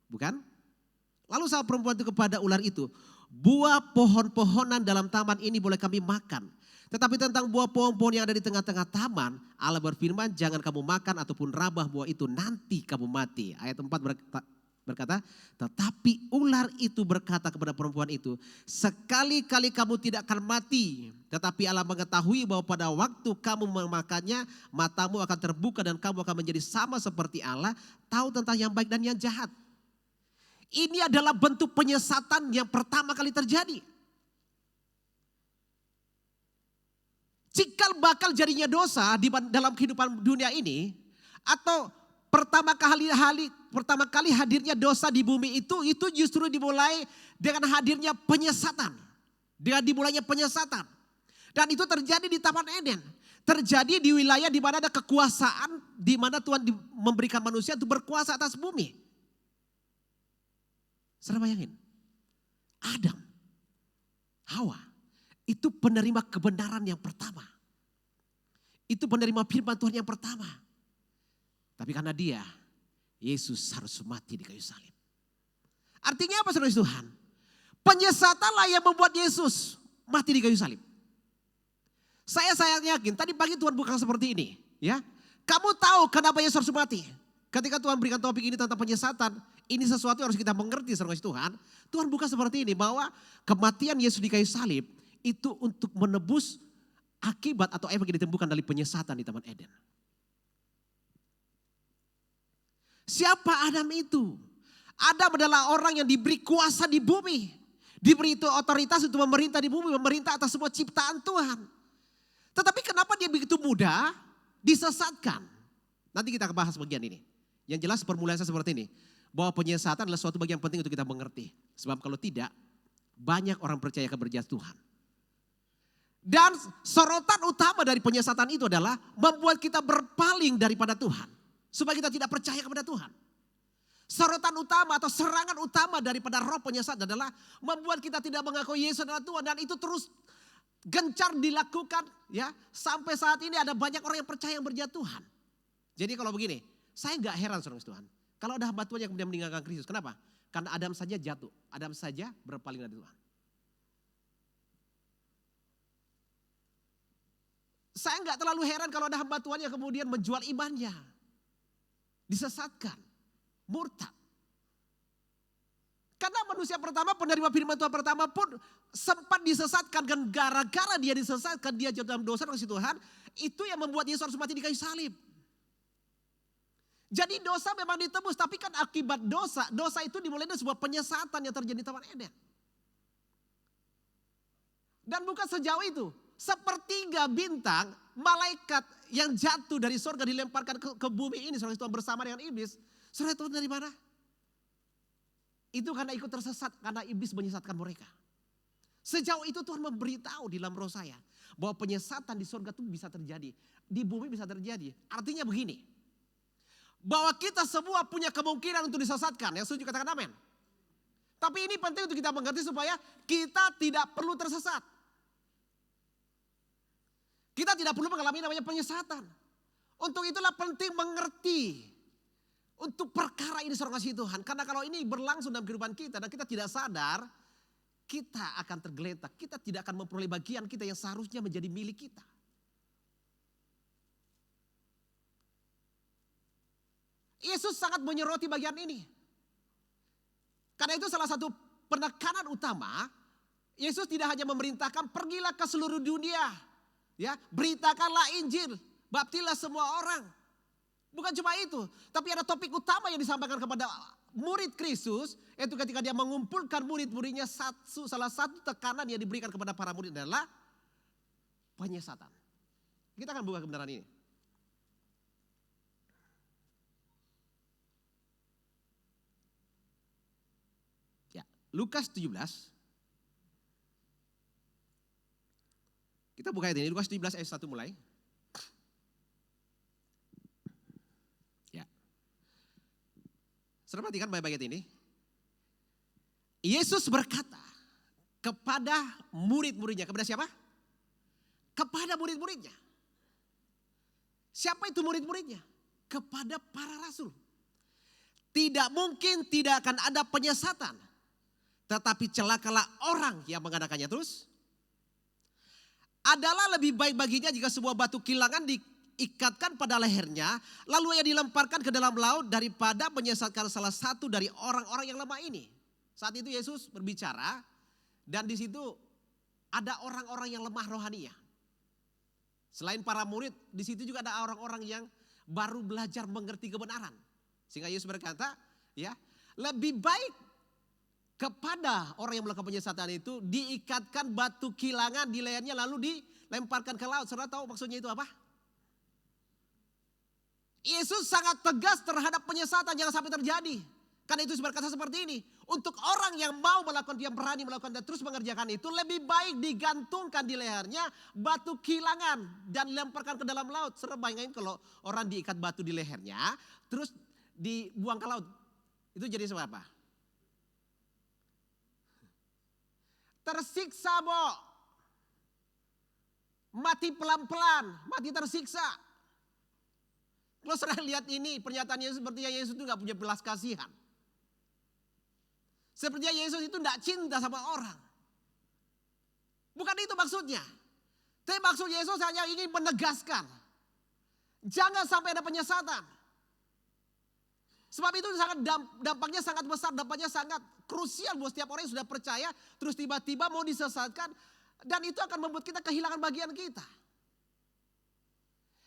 [SPEAKER 6] Bukan? Lalu sahabat perempuan itu kepada ular itu, buah pohon-pohonan dalam taman ini boleh kami makan. Tetapi tentang buah pohon-pohon yang ada di tengah-tengah taman, Allah berfirman jangan kamu makan ataupun rabah buah itu nanti kamu mati. Ayat 4 berkata, tetapi ular itu berkata kepada perempuan itu, sekali-kali kamu tidak akan mati. Tetapi Allah mengetahui bahwa pada waktu kamu memakannya, matamu akan terbuka dan kamu akan menjadi sama seperti Allah, tahu tentang yang baik dan yang jahat. Ini adalah bentuk penyesatan yang pertama kali terjadi. Cikal bakal jadinya dosa dalam kehidupan dunia ini, atau pertama kali hadirnya dosa di bumi itu justru dimulai dengan hadirnya penyesatan. Dengan dimulainya penyesatan. Dan itu terjadi di Taman Eden. Terjadi di wilayah di mana ada kekuasaan, di mana Tuhan memberikan manusia untuk berkuasa atas bumi. Saudara bayangin, Adam, Hawa, itu penerima kebenaran yang pertama. Itu penerima firman Tuhan yang pertama. Tapi karena dia, Yesus harus mati di kayu salib. Artinya apa saudara Tuhan? Penyesatanlah yang membuat Yesus mati di kayu salib. Saya yakin, tadi pagi Tuhan bukan seperti ini. Ya, Kamu tahu kenapa Yesus harus mati? Ketika Tuhan berikan topik ini tentang penyesatan, ini sesuatu yang harus kita mengerti saudara Tuhan. Tuhan bukan seperti ini, bahwa kematian Yesus di kayu salib itu untuk menebus akibat atau efek yang ditemukan dari penyesatan di Taman Eden. Siapa Adam itu? Adam adalah orang yang diberi kuasa di bumi. Diberi itu otoritas untuk memerintah di bumi, memerintah atas semua ciptaan Tuhan. Tetapi kenapa dia begitu mudah disesatkan? Nanti kita bahas bagian ini. Yang jelas permulaan saya seperti ini. Bahwa penyesatan adalah suatu bagian penting untuk kita mengerti. Sebab kalau tidak, banyak orang percaya akan berjatuhan. Dan sorotan utama dari penyesatan itu adalah membuat kita berpaling daripada Tuhan. Supaya kita tidak percaya kepada Tuhan. Sorotan utama atau serangan utama daripada roh penyesatan adalah membuat kita tidak mengakui Yesus adalah Tuhan. Dan itu terus gencar dilakukan ya. Sampai saat ini ada banyak orang yang percaya yang berjatuhan. Jadi kalau begini, saya gak heran saudara Tuhan. Kalau ada hamba Tuhan yang kemudian meninggalkan Kristus. Kenapa? Karena Adam saja jatuh. Adam saja berpaling dari Tuhan. Saya gak terlalu heran kalau ada hamba Tuhan yang kemudian menjual imannya. Disesatkan. Murtad. Karena manusia pertama, penerima firman Tuhan pertama pun sempat disesatkan. Dan gara-gara dia disesatkan, dia jatuh dalam dosa kasih Tuhan. Itu yang membuat Yesus harus mati di kayu salib. Jadi dosa memang ditebus, tapi kan akibat dosa itu dimulai dari sebuah penyesatan yang terjadi di Taman Eden. Dan bukan sejauh itu, sepertiga bintang malaikat yang jatuh dari surga dilemparkan ke bumi ini, saudara Tuhan bersama dengan iblis. Saudara Tuhan dari mana? Itu karena ikut tersesat, karena iblis menyesatkan mereka. Sejauh itu Tuhan memberitahu di dalam roh saya, bahwa penyesatan di surga itu bisa terjadi, di bumi bisa terjadi. Artinya begini, bahwa kita semua punya kemungkinan untuk disesatkan. Yang setuju katakan amin. Tapi ini penting untuk kita mengerti supaya kita tidak perlu tersesat. Kita tidak perlu mengalami namanya penyesatan. Untuk itulah penting mengerti untuk perkara ini saudara kasih Tuhan. Karena kalau ini berlangsung dalam kehidupan kita dan kita tidak sadar, kita akan tergeletak. Kita tidak akan memperoleh bagian kita yang seharusnya menjadi milik kita. Yesus sangat menyoroti bagian ini. Karena itu salah satu penekanan utama, Yesus tidak hanya memerintahkan pergilah ke seluruh dunia, ya, beritakanlah Injil, baptilah semua orang. Bukan cuma itu, tapi ada topik utama yang disampaikan kepada murid Kristus, yaitu ketika dia mengumpulkan murid-muridnya, salah satu tekanan yang diberikan kepada para murid adalah penyesatan. Kita akan buka kebenaran ini. Lukas 17. Kita buka ayat ini, Lukas 17 ayat 1 mulai. Ya. Saudara perhatikan baik-baik ayat ini. Yesus berkata kepada murid-muridnya. Kepada siapa? Kepada murid-muridnya. Siapa itu murid-muridnya? Kepada para rasul. Tidak mungkin tidak akan ada penyesatan. Tetapi celakalah orang yang mengadakannya. Terus, adalah lebih baik baginya jika sebuah batu kilangan diikatkan pada lehernya, lalu ia dilemparkan ke dalam laut daripada menyesatkan salah satu dari orang-orang yang lemah ini. Saat itu Yesus berbicara dan di situ ada orang-orang yang lemah rohaninya. Selain para murid, di situ juga ada orang-orang yang baru belajar mengerti kebenaran. Sehingga Yesus berkata, ya, lebih baik kepada orang yang melakukan penyesatan itu diikatkan batu kilangan di lehernya lalu dilemparkan ke laut. Saudara tahu maksudnya itu apa? Yesus sangat tegas terhadap penyesatan, jangan sampai terjadi. Karena itu berkata seperti ini, untuk orang yang mau melakukan, yang berani melakukan dan terus mengerjakan itu, lebih baik digantungkan di lehernya batu kilangan dan dilemparkan ke dalam laut. Saudara bayangin kalau orang diikat batu di lehernya terus dibuang ke laut, itu jadi sebab apa? Tersiksa, mati pelan-pelan, mati tersiksa. Kalau saudara lihat ini pernyataan Yesus, sepertinya Yesus itu gak punya belas kasihan. Sepertinya Yesus itu gak cinta sama orang. Bukan itu maksudnya. Tapi maksud Yesus hanya ingin menegaskan. Jangan sampai ada penyesatan. Sebab itu dampaknya sangat besar, dampaknya sangat krusial buat setiap orang yang sudah percaya, terus tiba-tiba mau disesatkan, dan itu akan membuat kita kehilangan bagian kita.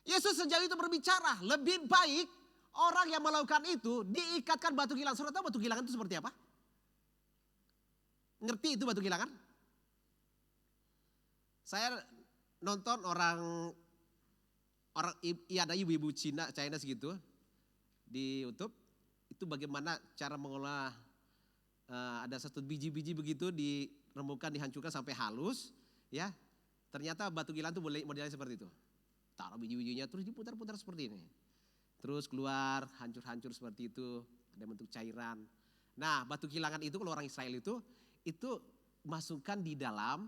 [SPEAKER 6] Yesus sejauh itu berbicara, lebih baik orang yang melakukan itu diikatkan batu gilang. Saudara tahu batu gilangan itu seperti apa? Ngerti itu batu gilangan? Saya nonton ada ibu-ibu China segitu di YouTube. Itu bagaimana cara mengolah ada satu biji-biji begitu dirembukan, dihancurkan sampai halus, ya. Ternyata batu gilang itu modelnya seperti itu. Taruh biji-bijinya terus diputar-putar seperti ini. Terus keluar hancur-hancur seperti itu, ada bentuk cairan. Nah, batu gilangan itu kalau orang Israel itu masukkan di dalam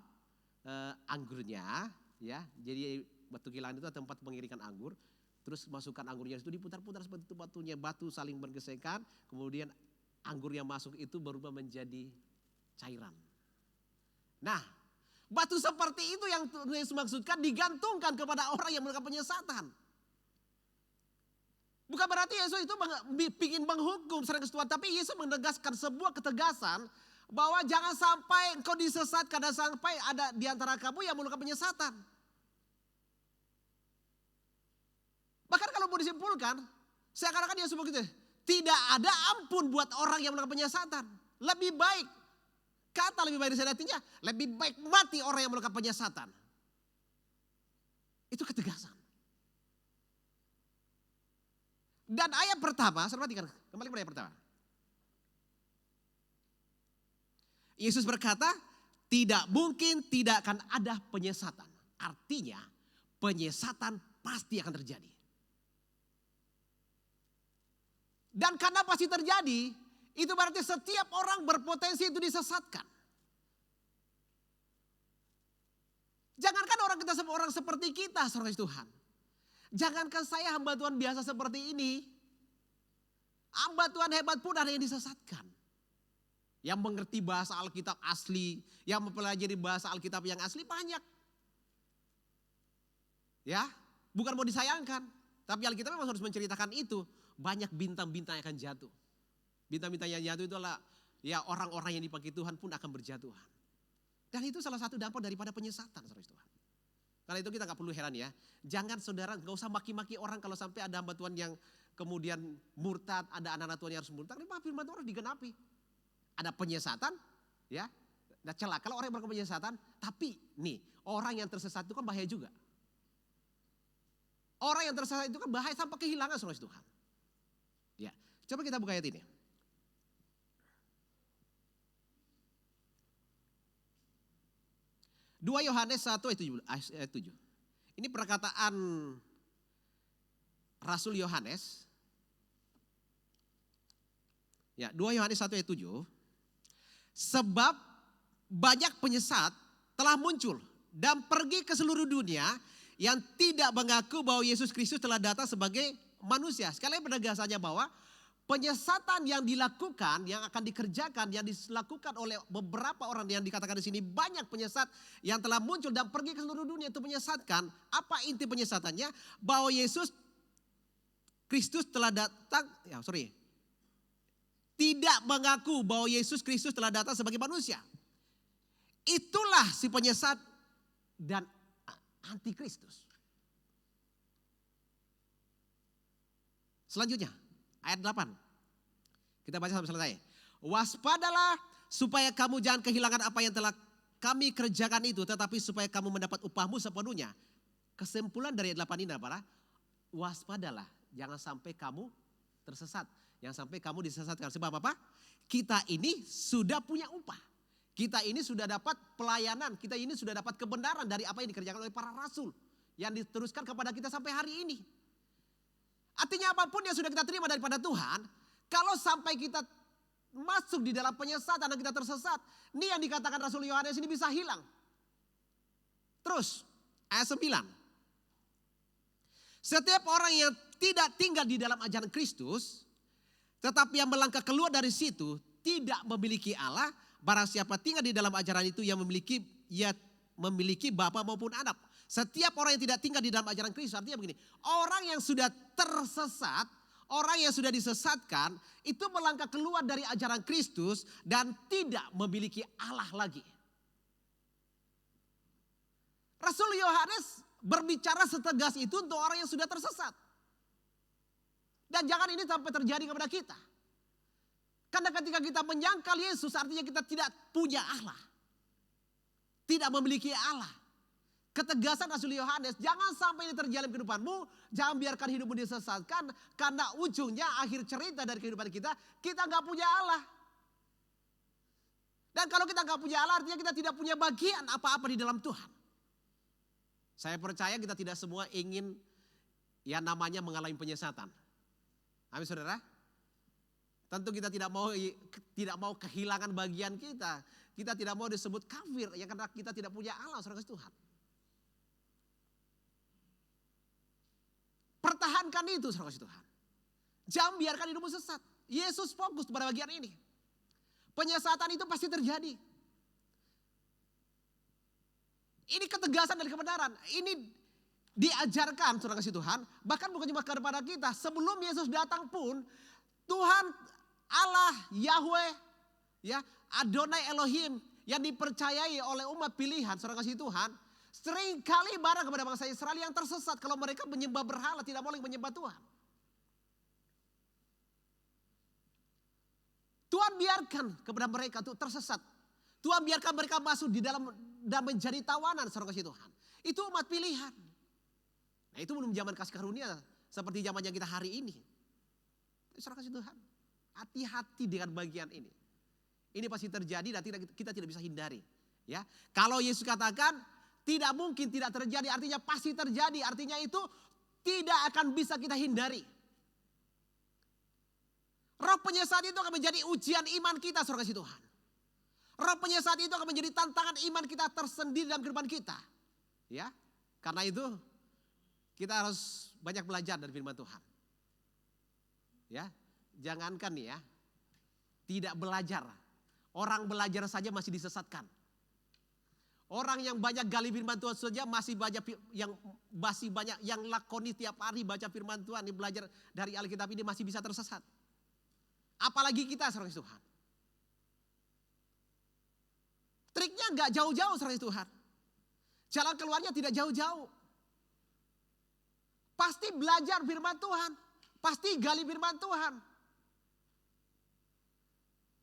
[SPEAKER 6] anggurnya, ya. Jadi batu gilangan itu tempat pengiringan anggur. Terus masukkan anggurnya itu diputar-putar seperti itu batunya, batu saling bergesekan, kemudian anggur yang masuk itu berubah menjadi cairan. Nah, batu seperti itu yang Yesus maksudkan digantungkan kepada orang yang melakukan penyesatan. Bukan berarti Yesus itu ingin menghukum secara keseluruhan, tapi Yesus menegaskan sebuah ketegasan bahwa jangan sampai engkau disesatkan dan sampai ada di antara kamu yang melakukan penyesatan. Bahkan kalau mau disimpulkan, saya katakan Yesus begitu, tidak ada ampun buat orang yang melakukan penyesatan. Lebih baik, kata lebih baik dari artinya, lebih baik mati orang yang melakukan penyesatan. Itu ketegasan. Dan ayat pertama, saya perhatikan, kembali pada ayat pertama. Yesus berkata, tidak mungkin tidak akan ada penyesatan. Artinya, penyesatan pasti akan terjadi. Dan karena pasti terjadi, itu berarti setiap orang berpotensi itu disesatkan. Jangankan orang seperti kita, saudara Tuhan. Jangankan saya hamba Tuhan biasa seperti ini. Hamba Tuhan hebat pun ada yang disesatkan. Yang mengerti bahasa Alkitab asli, yang mempelajari bahasa Alkitab yang asli banyak. Ya, bukan mau disayangkan, tapi Alkitab memang harus menceritakan itu. Banyak bintang-bintang yang akan jatuh. Bintang-bintang yang jatuh itu adalah ya orang-orang yang dipakai Tuhan pun akan berjatuhan. Dan itu salah satu dampak daripada penyesatan, saudara Tuhan. Karena itu kita gak perlu heran ya. Jangan saudara gak usah maki-maki orang kalau sampai ada hamba Tuhan yang kemudian murtad, ada anak-anak Tuhan yang harus murtad. Karena firman Tuhan harus digenapi. Ada penyesatan, ya. Nah celaka kalau orang yang melakukan penyesatan, tapi nih orang yang tersesat itu kan bahaya juga. Orang yang tersesat itu kan bahaya sampai kehilangan, saudara Tuhan. Ya, coba kita buka ayat ini. Dua Yohanes 1 ayat 7. Ini perkataan Rasul Yohanes. Ya, 2 Yohanes 1 ayat 7. Sebab banyak penyesat telah muncul dan pergi ke seluruh dunia yang tidak mengaku bahwa Yesus Kristus telah datang sebagai manusia. Sekali lagi penegasannya bahwa penyesatan yang dilakukan, yang akan dikerjakan, yang dilakukan oleh beberapa orang yang dikatakan di sini banyak penyesat yang telah muncul dan pergi ke seluruh dunia itu menyesatkan. Apa inti penyesatannya? Bahwa Yesus Kristus telah datang, tidak mengaku bahwa Yesus Kristus telah datang sebagai manusia. Itulah si penyesat dan antikristus. Selanjutnya, ayat 8. Kita baca sampai selesai. Waspadalah supaya kamu jangan kehilangan apa yang telah kami kerjakan itu, tetapi supaya kamu mendapat upahmu sepenuhnya. Kesimpulan dari ayat 8 ini adalah waspadalah, jangan sampai kamu tersesat, jangan sampai kamu disesatkan. Sebab apa? Kita ini sudah punya upah. Kita ini sudah dapat pelayanan, kita ini sudah dapat kebenaran dari apa yang dikerjakan oleh para rasul yang diteruskan kepada kita sampai hari ini. Artinya apapun yang sudah kita terima daripada Tuhan, kalau sampai kita masuk di dalam penyesatan dan kita tersesat, ini yang dikatakan Rasul Yohanes ini bisa hilang. Terus ayat 9. Setiap orang yang tidak tinggal di dalam ajaran Kristus, tetapi yang melangkah keluar dari situ, tidak memiliki Allah. Barang siapa tinggal di dalam ajaran itu yang memiliki bapa maupun anak. Setiap orang yang tidak tinggal di dalam ajaran Kristus, artinya begini, orang yang sudah tersesat, orang yang sudah disesatkan, itu melangkah keluar dari ajaran Kristus dan tidak memiliki Allah lagi. Rasul Yohanes berbicara setegas itu untuk orang yang sudah tersesat. Dan jangan ini sampai terjadi kepada kita. Karena ketika kita menyangkal Yesus, artinya kita tidak punya Allah. Tidak memiliki Allah. Ketegasan Rasul Yohanes, jangan sampai ini terjadi dalam kehidupanmu. Jangan biarkan hidupmu disesatkan. Karena ujungnya akhir cerita dari kehidupan kita nggak punya Allah. Dan kalau kita nggak punya Allah, artinya kita tidak punya bagian apa-apa di dalam Tuhan. Saya percaya kita tidak semua ingin yang namanya mengalami penyesatan. Amin saudara. Tentu kita tidak mau kehilangan bagian kita. Kita tidak mau disebut kafir ya karena kita tidak punya Allah saudara Tuhan. Pertahankan itu saudara Tuhan. Jangan biarkan hidupmu sesat. Yesus fokus pada bagian ini. Penyesatan itu pasti terjadi. Ini ketegasan dari kebenaran. Ini diajarkan saudara Tuhan. Bahkan bukan cuma kepada kita. Sebelum Yesus datang pun Tuhan Allah Yahweh ya Adonai Elohim yang dipercayai oleh umat pilihan saudara Tuhan. Sering kali marah kepada bangsa Israel yang tersesat kalau mereka menyembah berhala, tidak boleh menyembah Tuhan. Tuhan biarkan kepada mereka itu tersesat. Tuhan biarkan mereka masuk di dalam dan menjadi tawanan saudara Tuhan. Itu umat pilihan. Nah itu belum zaman kasih karunia seperti zaman yang kita hari ini. Saudara Tuhan, hati-hati dengan bagian ini. Ini pasti terjadi dan kita tidak bisa hindari. Ya, kalau Yesus katakan tidak mungkin tidak terjadi, artinya pasti terjadi. Artinya itu tidak akan bisa kita hindari. Roh penyesat itu akan menjadi ujian iman kita, saudara Tuhan. Roh penyesat itu akan menjadi tantangan iman kita tersendiri dalam kehidupan kita. Ya, karena itu kita harus banyak belajar dari firman Tuhan. Ya, jangankan nih ya, tidak belajar. Orang belajar saja masih disesatkan. Orang yang banyak gali firman Tuhan saja masih banyak yang lakoni tiap hari baca firman Tuhan, yang belajar dari Alkitab ini masih bisa tersesat. Apalagi kita saudara Tuhan. Triknya nggak jauh-jauh saudara Tuhan. Jalan keluarnya tidak jauh-jauh. Pasti belajar firman Tuhan. Pasti gali firman Tuhan.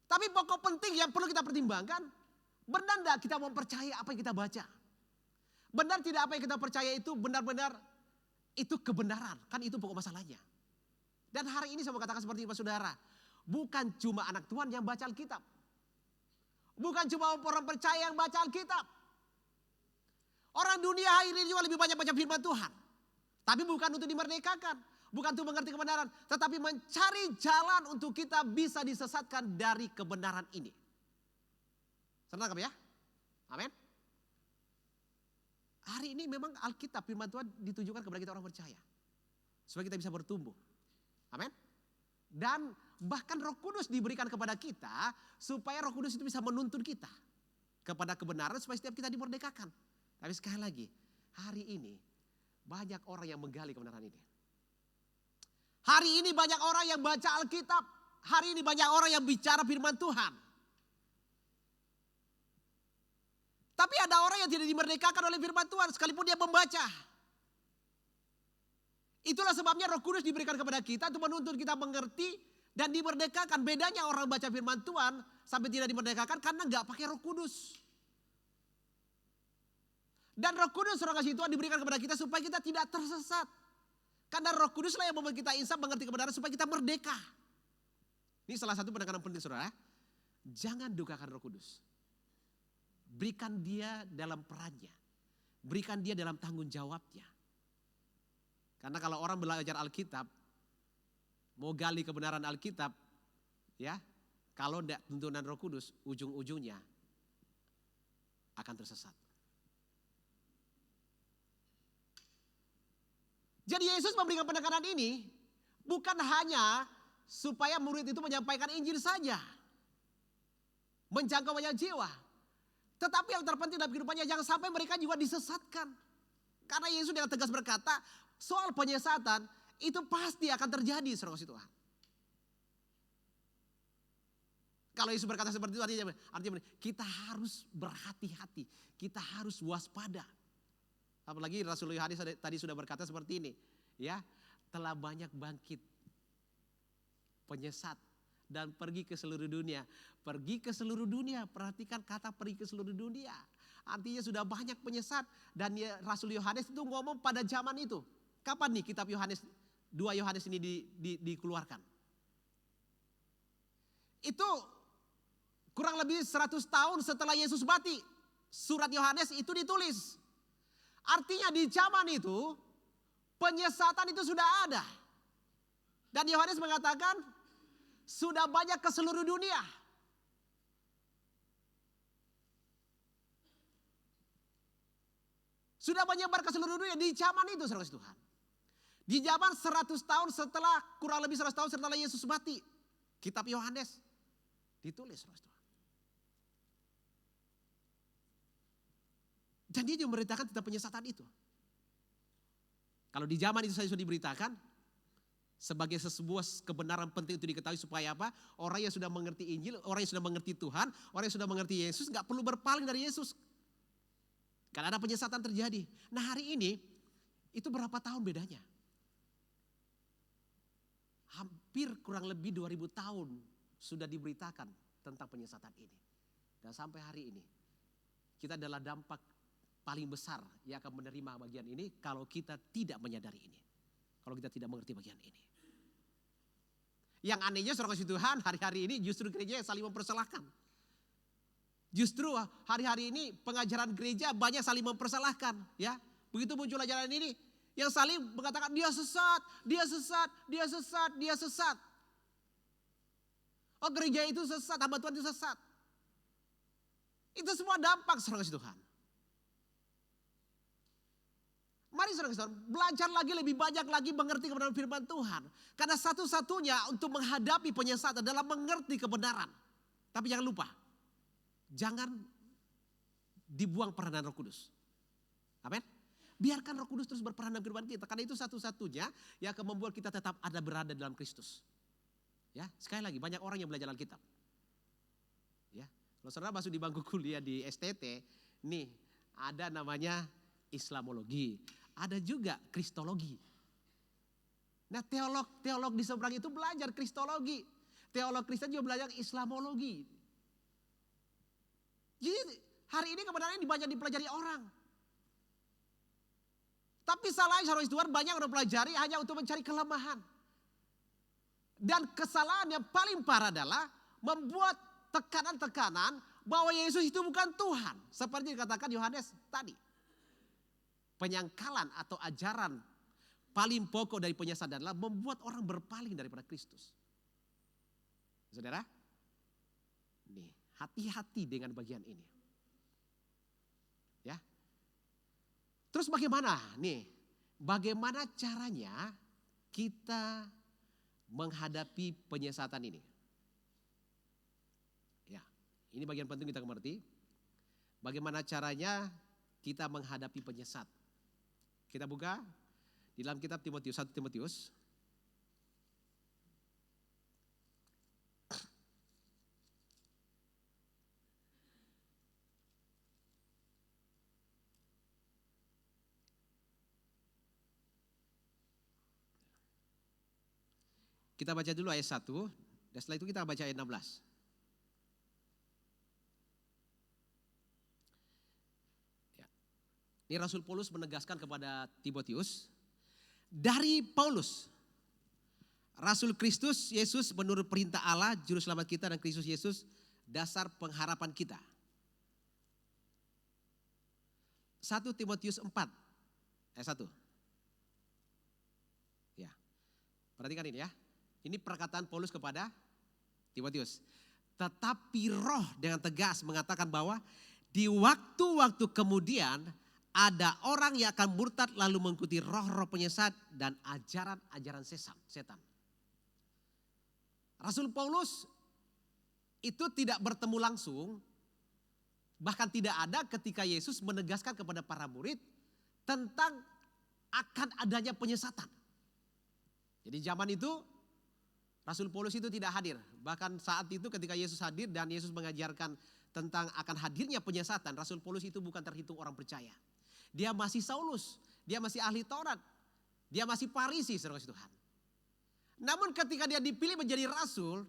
[SPEAKER 6] Tapi pokok penting yang perlu kita pertimbangkan, benar tidak kita mempercayai apa yang kita baca? Benar tidak apa yang kita percaya itu benar-benar itu kebenaran? Kan itu pokok masalahnya. Dan hari ini saya mau katakan seperti itu saudara. Bukan cuma anak Tuhan yang baca Alkitab. Bukan cuma orang percaya yang baca Alkitab. Orang dunia hari ini juga lebih banyak baca firman Tuhan. Tapi bukan untuk dimerdekakan. Bukan untuk mengerti kebenaran. Tetapi mencari jalan untuk kita bisa disesatkan dari kebenaran ini. Senang ya? Amin. Hari ini memang Alkitab firman Tuhan ditujukan kepada kita orang percaya. Supaya kita bisa bertumbuh. Amin. Dan bahkan Roh Kudus diberikan kepada kita supaya Roh Kudus itu bisa menuntun kita kepada kebenaran supaya setiap kita dimerdekakan. Tapi sekali lagi, hari ini banyak orang yang menggali kebenaran ini. Hari ini banyak orang yang baca Alkitab. Hari ini banyak orang yang bicara firman Tuhan. Tapi ada orang yang tidak dimerdekakan oleh firman Tuhan sekalipun dia membaca. Itulah sebabnya Roh Kudus diberikan kepada kita untuk menuntun kita mengerti dan dimerdekakan. Bedanya orang baca firman Tuhan sampai tidak dimerdekakan karena nggak pakai Roh Kudus. Dan Roh Kudus Roh kasih Tuhan diberikan kepada kita supaya kita tidak tersesat. Karena Roh Kuduslah yang membuat kita insaf mengerti kebenaran supaya kita merdeka. Ini salah satu penekanan penting saudara. Jangan dukakan Roh Kudus. Berikan dia dalam perannya. Berikan dia dalam tanggung jawabnya. Karena kalau orang belajar Alkitab, mau gali kebenaran Alkitab, ya, kalau tidak tuntunan Roh Kudus, ujung-ujungnya akan tersesat. Jadi Yesus memberikan penekanan ini bukan hanya supaya murid itu menyampaikan Injil saja. Menjangkau banyak jiwa. Tetapi yang terpenting dalam kehidupannya jangan sampai mereka juga disesatkan. Karena Yesus dengan tegas berkata, soal penyesatan itu pasti akan terjadi, saudara Tuhan. Kalau Yesus berkata seperti itu artinya kita harus berhati-hati, kita harus waspada. Apalagi Rasul Yohanes tadi sudah berkata seperti ini, ya, telah banyak bangkit penyesat dan pergi ke seluruh dunia. Pergi ke seluruh dunia, perhatikan kata pergi ke seluruh dunia. Artinya sudah banyak penyesat dan Rasul Yohanes itu ngomong pada zaman itu. Kapan nih kitab Yohanes, 2 Yohanes ini dikeluarkan? Itu kurang lebih 100 tahun setelah Yesus mati. Surat Yohanes itu ditulis. Artinya di zaman itu penyesatan itu sudah ada. Dan Yohanes mengatakan sudah banyak ke seluruh dunia. Sudah menyebar ke seluruh dunia di zaman itu, saudara Tuhan. Di zaman 100 tahun setelah, kurang lebih 100 tahun setelah Yesus mati. Kitab Yohanes ditulis, saudara Tuhan. Dan dia juga memberitakan tentang penyesatan itu. Kalau di zaman itu saya sudah diberitakan, sebagai sebuah kebenaran penting untuk diketahui supaya apa? Orang yang sudah mengerti Injil, orang yang sudah mengerti Tuhan, orang yang sudah mengerti Yesus gak perlu berpaling dari Yesus. Karena ada penyesatan terjadi. Nah hari ini, itu berapa tahun bedanya? Hampir kurang lebih 2000 tahun sudah diberitakan tentang penyesatan ini. Dan sampai hari ini, kita adalah dampak paling besar yang akan menerima bagian ini kalau kita tidak menyadari ini. Kalau kita tidak mengerti bagian ini. Yang anehnya saudara kasih Tuhan, hari-hari ini justru gereja yang saling mempersalahkan. Justru hari-hari ini pengajaran gereja banyak saling mempersalahkan. Ya, begitu muncul ajaran ini, yang saling mengatakan dia sesat, dia sesat, dia sesat, dia sesat. Oh gereja itu sesat, hamba Tuhan itu sesat. Itu semua dampak saudara kasih Tuhan. Mari saudara-saudara belajar lagi lebih banyak lagi mengerti kebenaran firman Tuhan. Karena satu-satunya untuk menghadapi penyesatan adalah mengerti kebenaran. Tapi jangan lupa, jangan dibuang peranan Roh Kudus. Amin. Biarkan Roh Kudus terus berperan dalam kehidupan kita. Karena itu satu-satunya yang akan membuat kita tetap ada berada dalam Kristus. Ya, sekali lagi banyak orang yang belajar Alkitab. Ya, kalau saudara masuk di bangku kuliah di STT, nih ada namanya Islamologi, ada juga Kristologi. Nah teolog di seberang itu belajar Kristologi. Teolog Kristen juga belajar Islamologi. Jadi hari ini kebenaran banyak dipelajari orang. Tapi salahnya saudara Tuhan, banyak orang pelajari hanya untuk mencari kelemahan. Dan kesalahan yang paling parah adalah membuat tekanan-tekanan bahwa Yesus itu bukan Tuhan. Seperti dikatakan Yohanes tadi. Penyangkalan atau ajaran paling pokok dari penyesatan adalah membuat orang berpaling daripada Kristus. Saudara, nih hati-hati dengan bagian ini. Ya. Terus bagaimana? Nih, bagaimana caranya kita menghadapi penyesatan ini? Ya, ini bagian penting kita mengerti. Bagaimana caranya kita menghadapi penyesat? Kita buka di dalam kitab Timotius, 1 Timotius. Kita baca dulu ayat 1, dan setelah itu kita baca ayat 16. Ini Rasul Paulus menegaskan kepada Timotius, dari Paulus, Rasul Kristus Yesus menurut perintah Allah, Juru Selamat kita dan Kristus Yesus, dasar pengharapan kita. 1 Timotius 4, ayat 1. Ya, perhatikan ini ya. Ini perkataan Paulus kepada Timotius. Tetapi Roh dengan tegas mengatakan bahwa di waktu-waktu kemudian ada orang yang akan murtad lalu mengikuti roh-roh penyesat dan ajaran-ajaran setan. Rasul Paulus itu tidak bertemu langsung, bahkan tidak ada ketika Yesus menegaskan kepada para murid tentang akan adanya penyesatan. Jadi zaman itu Rasul Paulus itu tidak hadir. Bahkan saat itu ketika Yesus hadir dan Yesus mengajarkan tentang akan hadirnya penyesatan, Rasul Paulus itu bukan terhitung orang percaya. Dia masih Saulus, dia masih ahli Taurat, dia masih Farisi, saudara Tuhan. Namun ketika dia dipilih menjadi rasul,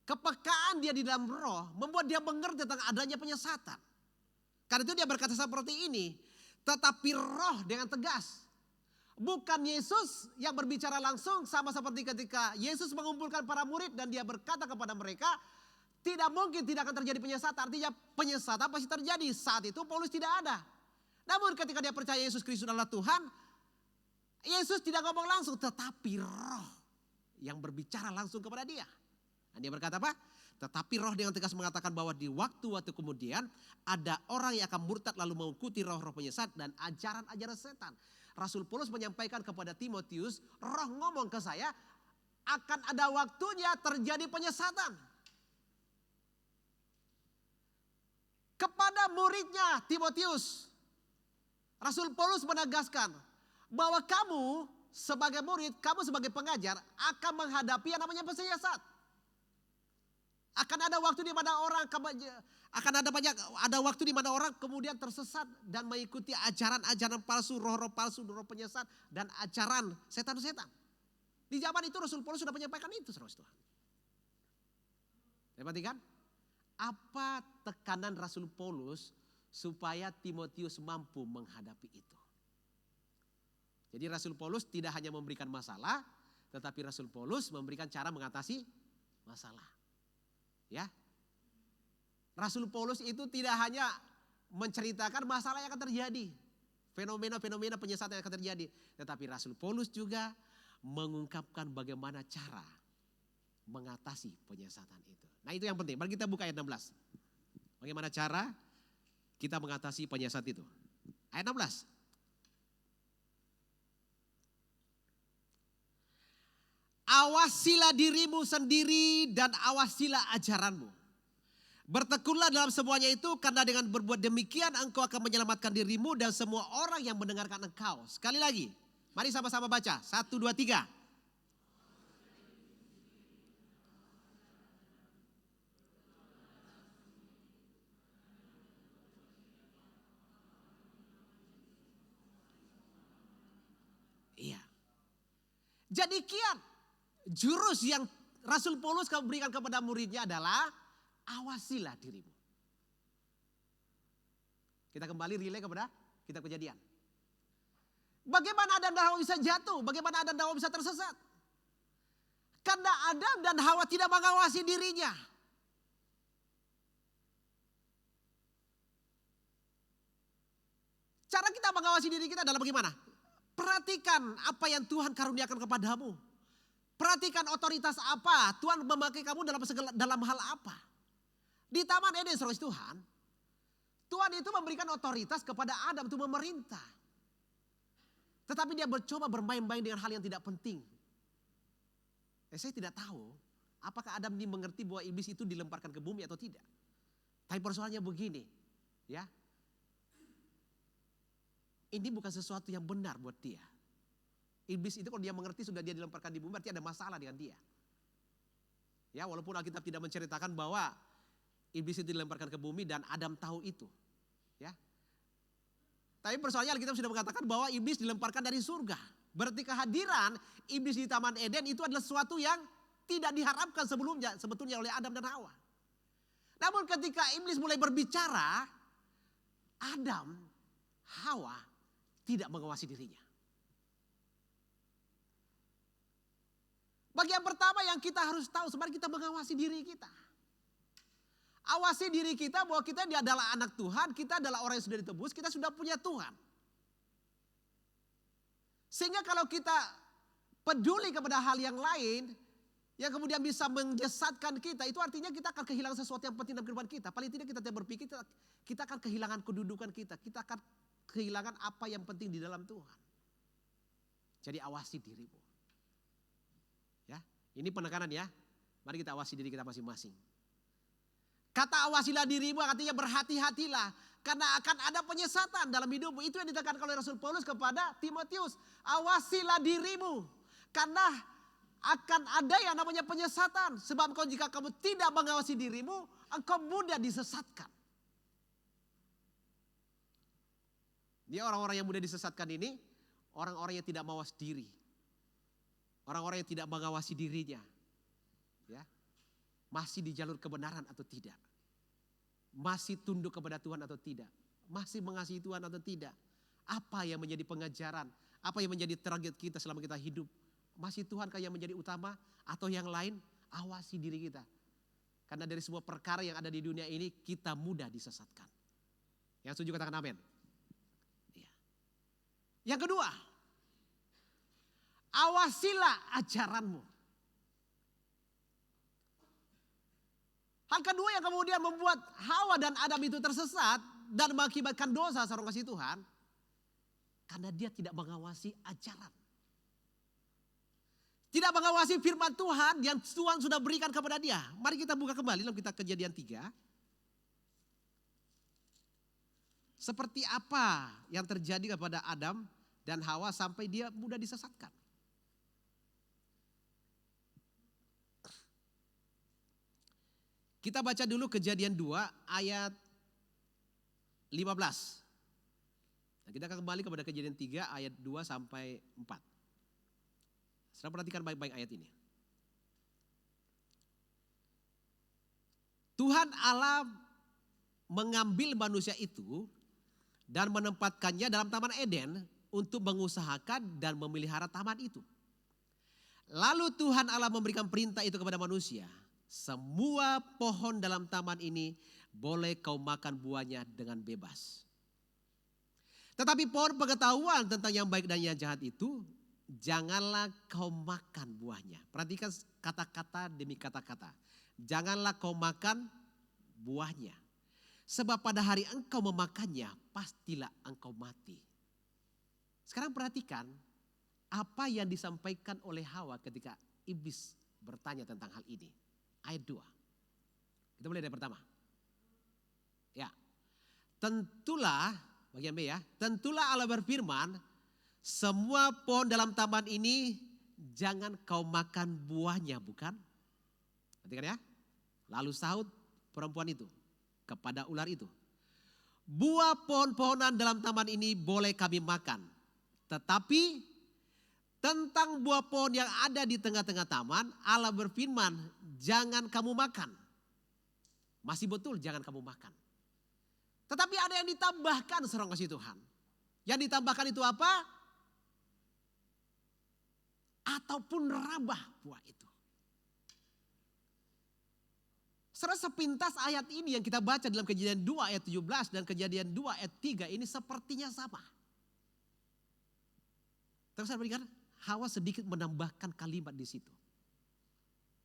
[SPEAKER 6] kepekaan dia di dalam roh membuat dia mengerti tentang adanya penyesatan. Karena itu dia berkata seperti ini, tetapi roh dengan tegas. Bukan Yesus yang berbicara langsung, sama seperti ketika Yesus mengumpulkan para murid dan dia berkata kepada mereka, tidak mungkin tidak akan terjadi penyesatan. Artinya penyesatan pasti terjadi. Saat itu Paulus tidak ada. Namun ketika dia percaya Yesus Kristus adalah Tuhan, Yesus tidak ngomong langsung, tetapi roh yang berbicara langsung kepada dia. Dan dia berkata apa? Tetapi roh dengan tegas mengatakan bahwa di waktu-waktu kemudian ada orang yang akan murtad lalu mengikuti roh-roh penyesat dan ajaran-ajaran setan. Rasul Paulus menyampaikan kepada Timotius, roh ngomong ke saya, akan ada waktunya terjadi penyesatan. Kepada muridnya Timotius, Rasul Paulus menegaskan bahwa kamu sebagai murid, kamu sebagai pengajar akan menghadapi yang namanya penyesat. Akan ada waktu di mana orang ada waktu di mana orang kemudian tersesat dan mengikuti ajaran-ajaran palsu, roh-roh palsu, roh penyesat dan ajaran setan-setan. Di zaman itu Rasul Paulus sudah menyampaikan itu, saudara Tuhan. Perhatikan apa tekanan Rasul Paulus supaya Timotius mampu menghadapi itu. Jadi Rasul Paulus tidak hanya memberikan masalah, tetapi Rasul Paulus memberikan cara mengatasi masalah. Ya, Rasul Paulus itu tidak hanya menceritakan masalah yang akan terjadi, fenomena-fenomena penyesatan yang akan terjadi, tetapi Rasul Paulus juga mengungkapkan bagaimana cara mengatasi penyesatan itu. Nah itu yang penting. Mari kita buka ayat 16. Bagaimana cara kita mengatasi penyesat itu? Ayat 16. Awasilah dirimu sendiri dan awasilah ajaranmu. Bertekunlah dalam semuanya itu, karena dengan berbuat demikian engkau akan menyelamatkan dirimu dan semua orang yang mendengarkan engkau. Sekali lagi, mari sama-sama baca. 1, 2, 3. Iya. Jadi kian. Jurus yang Rasul Paulus berikan kepada muridnya adalah awasilah dirimu. Kita kembali relay kepada kitab Kejadian. Bagaimana Adam dan Hawa bisa jatuh? Bagaimana Adam dan Hawa bisa tersesat? Karena Adam dan Hawa tidak mengawasi dirinya. Cara kita mengawasi diri kita adalah bagaimana? Perhatikan apa yang Tuhan karuniakan kepadamu. Perhatikan otoritas apa Tuhan memakai kamu dalam hal apa. Di Taman Eden, saudara Tuhan itu memberikan otoritas kepada Adam untuk memerintah. Tetapi dia mencoba bermain-main dengan hal yang tidak penting. Saya tidak tahu apakah Adam ini mengerti bahwa iblis itu dilemparkan ke bumi atau tidak. Tapi persoalannya begini, ya. Ini bukan sesuatu yang benar buat dia. Iblis itu kalau dia mengerti sudah dia dilemparkan di bumi, berarti ada masalah dengan dia. Ya, walaupun Alkitab tidak menceritakan bahwa iblis itu dilemparkan ke bumi dan Adam tahu itu. Ya. Tapi persoalannya Alkitab sudah mengatakan bahwa iblis dilemparkan dari surga. Berarti kehadiran iblis di Taman Eden itu adalah sesuatu yang tidak diharapkan sebetulnya oleh Adam dan Hawa. Namun ketika iblis mulai berbicara, Adam, Hawa tidak mengawasi dirinya. Bagian pertama yang kita harus tahu, sebenarnya kita mengawasi diri kita. Awasi diri kita bahwa kita adalah anak Tuhan, kita adalah orang yang sudah ditebus, kita sudah punya Tuhan. Sehingga kalau kita peduli kepada hal yang lain, yang kemudian bisa menyesatkan kita, itu artinya kita akan kehilangan sesuatu yang penting dalam kehidupan kita. Paling tidak kita tidak berpikir, kita akan kehilangan kedudukan kita akan kehilangan apa yang penting di dalam Tuhan. Jadi awasi dirimu. Ya, ini penekanan ya. Mari kita awasi diri kita masing-masing. Kata awasilah dirimu artinya berhati-hatilah. karena akan ada penyesatan dalam hidupmu. Itu yang ditekankan oleh Rasul Paulus kepada Timotius. Awasilah dirimu, karena akan ada yang namanya penyesatan. Sebab jika kamu tidak mengawasi dirimu, engkau mudah disesatkan. Dia orang-orang yang mudah disesatkan ini, orang-orang yang tidak mawas diri. Orang-orang yang tidak mengawasi dirinya. Ya. Masih di jalur kebenaran atau tidak. Masih tunduk kepada Tuhan atau tidak. Masih mengasihi Tuhan atau tidak. Apa yang menjadi pengajaran, apa yang menjadi target kita selama kita hidup. Masih Tuhankah yang menjadi utama atau yang lain? Awasi diri kita. Karena dari semua perkara yang ada di dunia ini kita mudah disesatkan. Yang setuju katakan amin. Ya. Yang kedua, awasilah ajaranmu. Hal kedua yang kemudian membuat Hawa dan Adam itu tersesat dan mengakibatkan dosa seorang kasih Tuhan. Karena dia tidak mengawasi ajaran. Tidak mengawasi firman Tuhan yang Tuhan sudah berikan kepada dia. Mari kita buka kembali dalam kitab Kejadian 3. Seperti apa yang terjadi kepada Adam dan Hawa sampai dia mudah disesatkan. Kita baca dulu Kejadian 2 ayat 15. Nah, kita akan kembali kepada Kejadian 3 ayat 2 sampai 4. Saudara perhatikan baik-baik ayat ini. Tuhan Allah mengambil manusia itu dan menempatkannya dalam Taman Eden untuk mengusahakan dan memelihara taman itu. Lalu Tuhan Allah memberikan perintah itu kepada manusia. Semua pohon dalam taman ini boleh kau makan buahnya dengan bebas. Tetapi pohon pengetahuan tentang yang baik dan yang jahat itu, janganlah kau makan buahnya. Perhatikan kata-kata demi kata-kata. Janganlah kau makan buahnya. Sebab pada hari engkau memakannya, pastilah engkau mati. Sekarang perhatikan apa yang disampaikan oleh Hawa ketika iblis bertanya tentang hal ini. Ayat 2. Kita mulai dari pertama. Ya. Tentulah, bagian B ya. Tentulah Allah berfirman, semua pohon dalam taman ini jangan kau makan buahnya, bukan? Perhatikan ya. Lalu sahut perempuan itu kepada ular itu. Buah pohon-pohonan dalam taman ini boleh kami makan. Tetapi tentang buah pohon yang ada di tengah-tengah taman, Allah berfirman, jangan kamu makan. Masih betul jangan kamu makan. Tetapi ada yang ditambahkan seorang kasih Tuhan. Yang ditambahkan itu apa? Ataupun rabah buah itu. Saudara, sepintas ayat ini yang kita baca dalam Kejadian 2 ayat 17 dan Kejadian 2 ayat 3 ini sepertinya sama. Terus saya berikan, Hawa sedikit menambahkan kalimat di situ.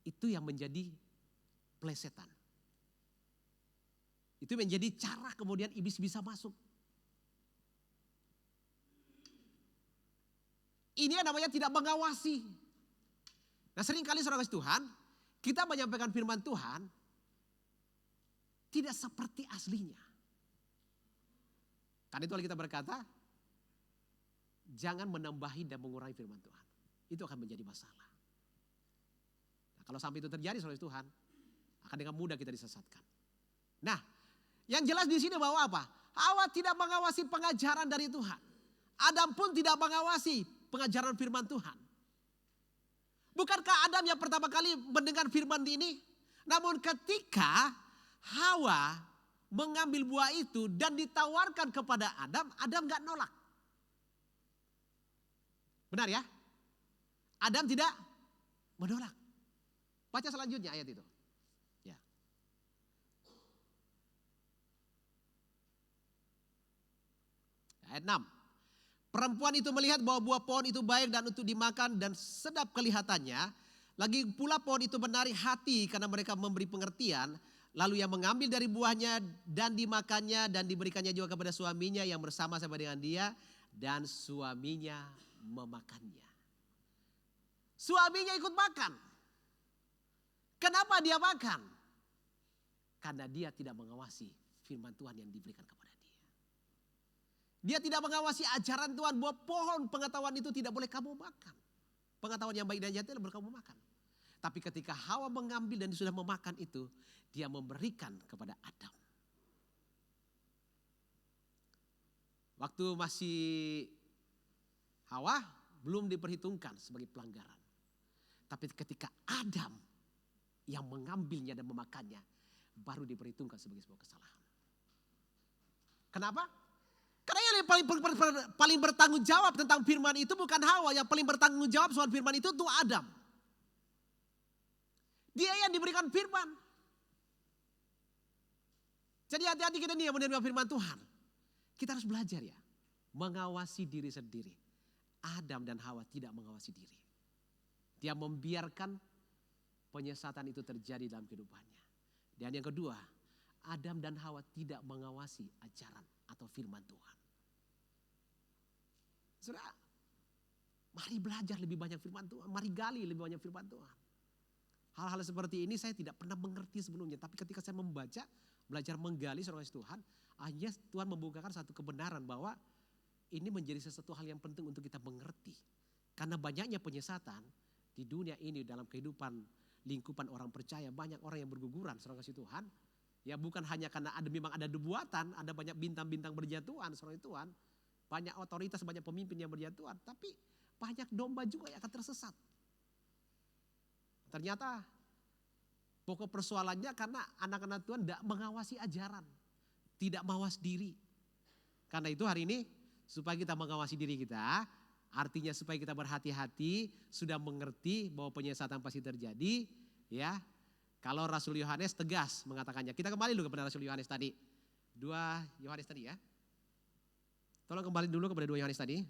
[SPEAKER 6] Itu yang menjadi plesetan. Itu menjadi cara kemudian iblis bisa masuk. Ini yang namanya tidak mengawasi. Nah, seringkali saudara kasih Tuhan, kita menyampaikan firman Tuhan tidak seperti aslinya. Karena itu kita berkata, jangan menambahi dan mengurangi firman Tuhan. Itu akan menjadi masalah. Nah, kalau sampai itu terjadi saudara Tuhan, akan dengan mudah kita disesatkan. Nah, yang jelas di sini bahwa apa? Hawa tidak mengawasi pengajaran dari Tuhan. Adam pun tidak mengawasi pengajaran firman Tuhan. Bukankah Adam yang pertama kali mendengar firman ini? Namun ketika Hawa mengambil buah itu dan ditawarkan kepada Adam, Adam gak nolak. Benar ya? Adam tidak menolak. Baca selanjutnya ayat itu. Ya. Ayat 6. Perempuan itu melihat bahwa buah pohon itu baik dan untuk dimakan dan sedap kelihatannya. Lagi pula pohon itu menarik hati karena mereka memberi pengertian. Lalu yang mengambil dari buahnya dan dimakannya dan diberikannya juga kepada suaminya yang bersama-sama dengan dia. Dan suaminya memakannya. Suaminya ikut makan. Kenapa dia makan? Karena dia tidak mengawasi firman Tuhan yang diberikan kepada dia. Dia tidak mengawasi ajaran Tuhan bahwa pohon pengetahuan itu tidak boleh kamu makan. Pengetahuan yang baik dan jahat tidak boleh kamu makan. Tapi ketika Hawa mengambil dan sudah memakan itu, dia memberikan kepada Adam. Waktu masih Hawa belum diperhitungkan sebagai pelanggaran. Tapi ketika Adam yang mengambilnya dan memakannya, baru diperhitungkan sebagai sebuah kesalahan. Kenapa? Karena yang paling bertanggung jawab tentang firman itu bukan Hawa. Yang paling bertanggung jawab soal firman itu Adam. Dia yang diberikan firman. Jadi hati-hati kita nih yang menerima firman Tuhan. Kita harus belajar ya. Mengawasi diri sendiri. Adam dan Hawa tidak mengawasi diri. Dia membiarkan penyesatan itu terjadi dalam kehidupannya. Dan yang kedua, Adam dan Hawa tidak mengawasi ajaran atau firman Tuhan. Saudara, mari belajar lebih banyak firman Tuhan. Mari gali lebih banyak firman Tuhan. Hal-hal seperti ini saya tidak pernah mengerti sebelumnya. Tapi ketika saya membaca, belajar menggali seorang Tuhan, akhirnya Tuhan membukakan satu kebenaran bahwa ini menjadi sesuatu hal yang penting untuk kita mengerti. Karena banyaknya penyesatan di dunia ini dalam kehidupan lingkupan orang percaya. Banyak orang yang berguguran seorang kasih Tuhan. Ya bukan hanya karena memang ada debuatan, ada banyak bintang-bintang berjatuhan seorang Tuhan. Banyak otoritas, banyak pemimpin yang berjatuhan. Tapi banyak domba juga yang akan tersesat. Ternyata pokok persoalannya karena anak-anak Tuhan tidak mengawasi ajaran. Tidak mawas diri. Karena itu hari ini supaya kita mengawasi diri kita. Artinya supaya kita berhati-hati, sudah mengerti bahwa penyesatan pasti terjadi. Ya, kalau Rasul Yohanes tegas mengatakannya. Kita kembali dulu kepada Rasul Yohanes tadi. 2 Yohanes tadi ya. Tolong kembali dulu kepada 2 Yohanes tadi.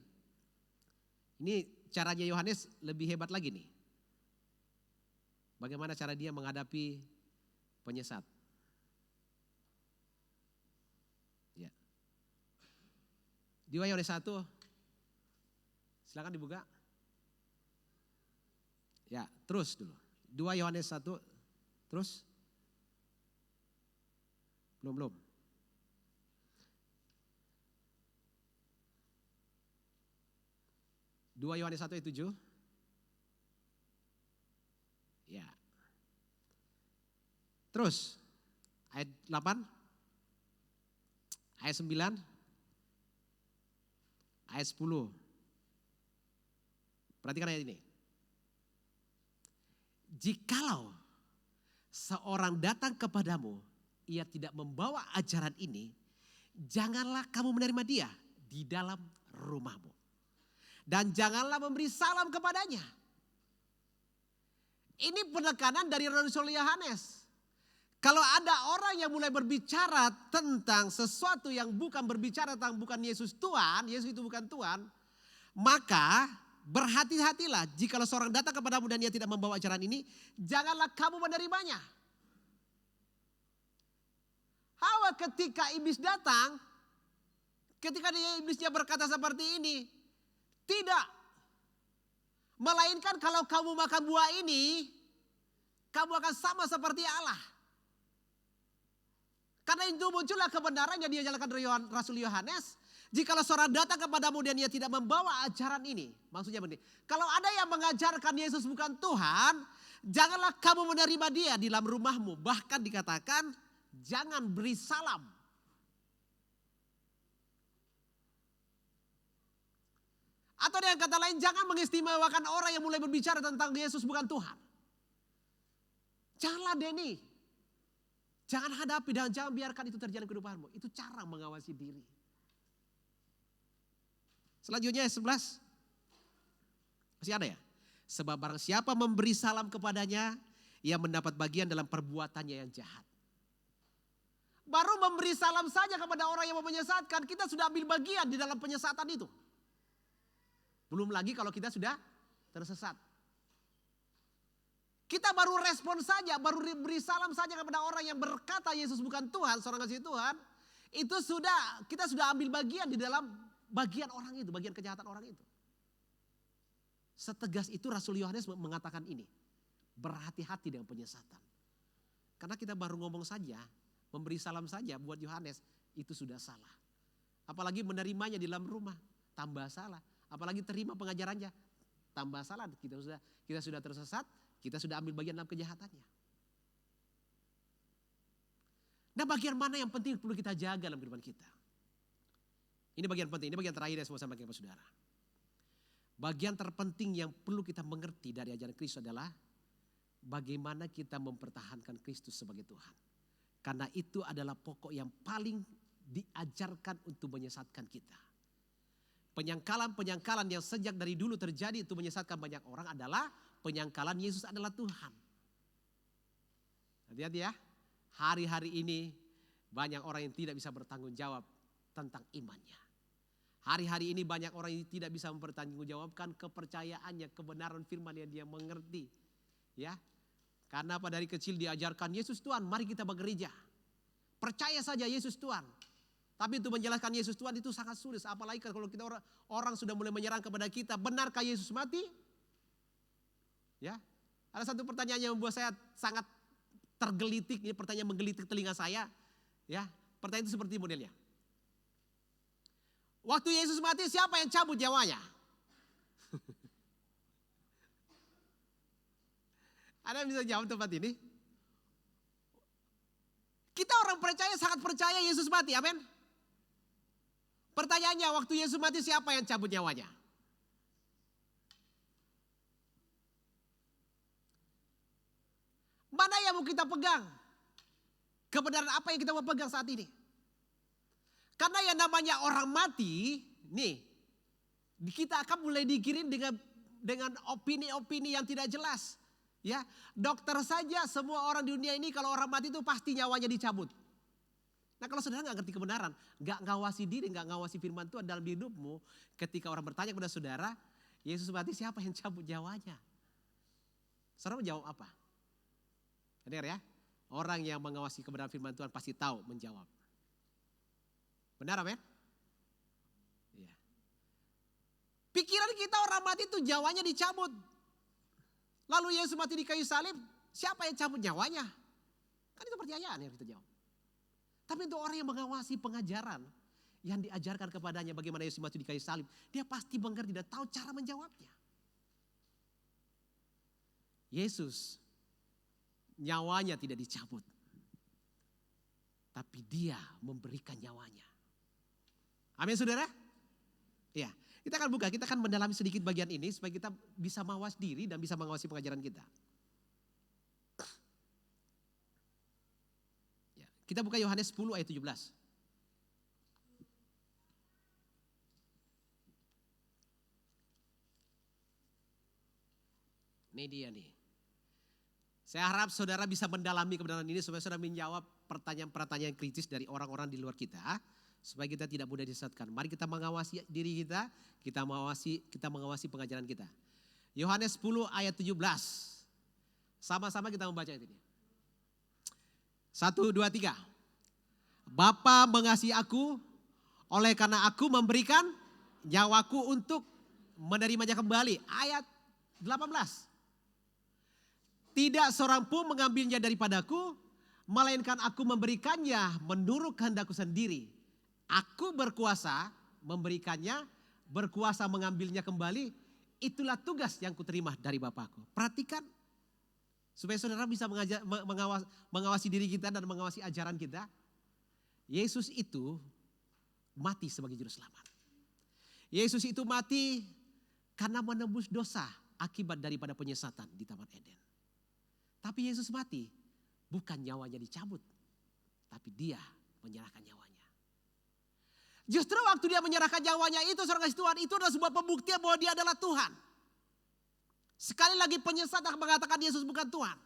[SPEAKER 6] Ini caranya Yohanes lebih hebat lagi nih. Bagaimana cara dia menghadapi penyesat. Ya. 2 Yohanes 1. Silakan dibuka. Ya, terus dulu. 2 Yohanes 1. Terus. Belum. 2 Yohanes 1 ayat 7. Ya. Terus ayat 8. Ayat 9. Ayat 10. Perhatikan ayat ini. Jikalau seorang datang kepadamu, ia tidak membawa ajaran ini, janganlah kamu menerima dia di dalam rumahmu. Dan janganlah memberi salam kepadanya. Ini penekanan dari Rasul Yohanes. Kalau ada orang yang mulai berbicara tentang sesuatu yang bukan berbicara tentang bukan Yesus Tuhan, Yesus itu bukan Tuhan, maka berhati-hatilah jika seorang datang kepadamu dan dia tidak membawa ajaran ini, janganlah kamu menerimanya. Hawa ketika iblis datang, ketika iblisnya berkata seperti ini, tidak. Melainkan kalau kamu makan buah ini, kamu akan sama seperti Allah. Karena itu muncullah kebenaran yang diajarkan Rasul Yohanes. Jikalau seorang datang kepadamu dan dia tidak membawa ajaran ini. Maksudnya begini. Kalau ada yang mengajarkan Yesus bukan Tuhan, janganlah kamu menerima dia di dalam rumahmu. Bahkan dikatakan jangan beri salam. Atau dengan kata lain jangan mengistimewakan orang yang mulai berbicara tentang Yesus bukan Tuhan. Jangan ladeni. Jangan hadapi dan jangan biarkan itu terjadi di kehidupanmu. Itu cara mengawasi diri. Selanjutnya 11. Masih ada ya? Sebab barang siapa memberi salam kepadanya, ia mendapat bagian dalam perbuatannya yang jahat. Baru memberi salam saja kepada orang yang menyesatkan, kita sudah ambil bagian di dalam penyesatan itu. Belum lagi kalau kita sudah tersesat. Kita baru respon saja, baru beri salam saja kepada orang yang berkata Yesus bukan Tuhan, seorang kasih Tuhan. Itu kita sudah ambil bagian di dalam bagian orang itu, bagian kejahatan orang itu. Setegas itu Rasul Yohanes mengatakan ini. Berhati-hati dengan penyesatan. Karena kita baru ngomong saja, memberi salam saja buat Yohanes, itu sudah salah. Apalagi menerimanya di dalam rumah, tambah salah. Apalagi terima pengajarannya, tambah salah. Kita sudah tersesat, kita sudah ambil bagian dalam kejahatannya. Nah, bagian mana yang penting perlu kita jaga dalam kehidupan kita? Ini bagian penting, ini bagian terakhir ya semua sama kita saudara. Bagian terpenting yang perlu kita mengerti dari ajaran Kristus adalah bagaimana kita mempertahankan Kristus sebagai Tuhan. Karena itu adalah pokok yang paling diajarkan untuk menyesatkan kita. Penyangkalan-penyangkalan yang sejak dari dulu terjadi untuk menyesatkan banyak orang adalah penyangkalan Yesus adalah Tuhan. Hati-hati ya, hari-hari ini banyak orang yang tidak bisa bertanggung jawab tentang imannya. Hari-hari ini banyak orang yang tidak bisa mempertanggungjawabkan kepercayaannya, kebenaran firman yang dia mengerti. Ya, karena apa, dari kecil diajarkan Yesus Tuhan, mari kita begereja. Percaya saja Yesus Tuhan. Tapi untuk menjelaskan Yesus Tuhan itu sangat sulit. Apalagi kalau kita orang sudah mulai menyerang kepada kita, benarkah Yesus mati? Ya, ada satu pertanyaan yang membuat saya sangat tergelitik. Ini pertanyaan menggelitik telinga saya. Ya, pertanyaan itu seperti modelnya. Waktu Yesus mati, siapa yang cabut nyawanya? Ada yang bisa jawab tempat ini? Kita orang percaya, sangat percaya Yesus mati, amin. Pertanyaannya, waktu Yesus mati siapa yang cabut nyawanya? Mana yang mau kita pegang? Kebenaran apa yang kita mau pegang saat ini? Karena yang namanya orang mati, nih, kita akan mulai dikirim dengan opini-opini yang tidak jelas. Ya, dokter saja semua orang di dunia ini kalau orang mati itu pasti nyawanya dicabut. Nah, kalau saudara nggak ngerti kebenaran, nggak ngawasi diri, nggak ngawasi firman Tuhan dalam hidupmu, ketika orang bertanya kepada saudara, Yesus mati siapa yang cabut nyawanya? Saudara menjawab apa? Dengar ya, orang yang mengawasi kebenaran firman Tuhan pasti tahu menjawab. Benar, amin? Iya. Pikiran kita orang mati itu nyawanya dicabut. Lalu Yesus mati di kayu salib, siapa yang cabut nyawanya? Kan itu pertanyaan yang kita jawab. Tapi untuk orang yang mengawasi pengajaran yang diajarkan kepadanya bagaimana Yesus mati di kayu salib, dia pasti mengerti dan tahu cara menjawabnya. Yesus nyawanya tidak dicabut, tapi dia memberikan nyawanya. Amin saudara? Ya, kita akan buka, kita akan mendalami sedikit bagian ini supaya kita bisa mawas diri dan bisa mengawasi pengajaran kita. Ya, kita buka Yohanes 10 ayat 17. Ini dia nih. Saya harap saudara bisa mendalami kebenaran ini supaya saudara menjawab pertanyaan-pertanyaan kritis dari orang-orang di luar kita. Supaya kita tidak mudah disesatkan. Mari kita mengawasi diri kita, kita mengawasi pengajaran kita. Yohanes 10 ayat 17. Sama-sama kita membaca ini. 1, 2, 3. Bapa mengasihi aku, oleh karena aku memberikan nyawaku untuk menerimanya kembali. Ayat 18. Tidak seorang pun mengambilnya daripadaku, melainkan aku memberikannya menurut kehendakku sendiri. Aku berkuasa memberikannya, berkuasa mengambilnya kembali. Itulah tugas yang kuterima dari Bapakku. Perhatikan, supaya saudara bisa mengawasi diri kita dan mengawasi ajaran kita. Yesus itu mati sebagai juru selamat. Yesus itu mati karena menebus dosa akibat daripada penyesatan di Taman Eden. Tapi Yesus mati bukan nyawanya dicabut, tapi dia menyerahkan nyawanya. Justru waktu dia menyerahkan nyawanya itu, saudara kasih Tuhan, itu adalah sebuah pembuktian bahwa dia adalah Tuhan. Sekali lagi penyesat akan mengatakan Yesus bukan Tuhan.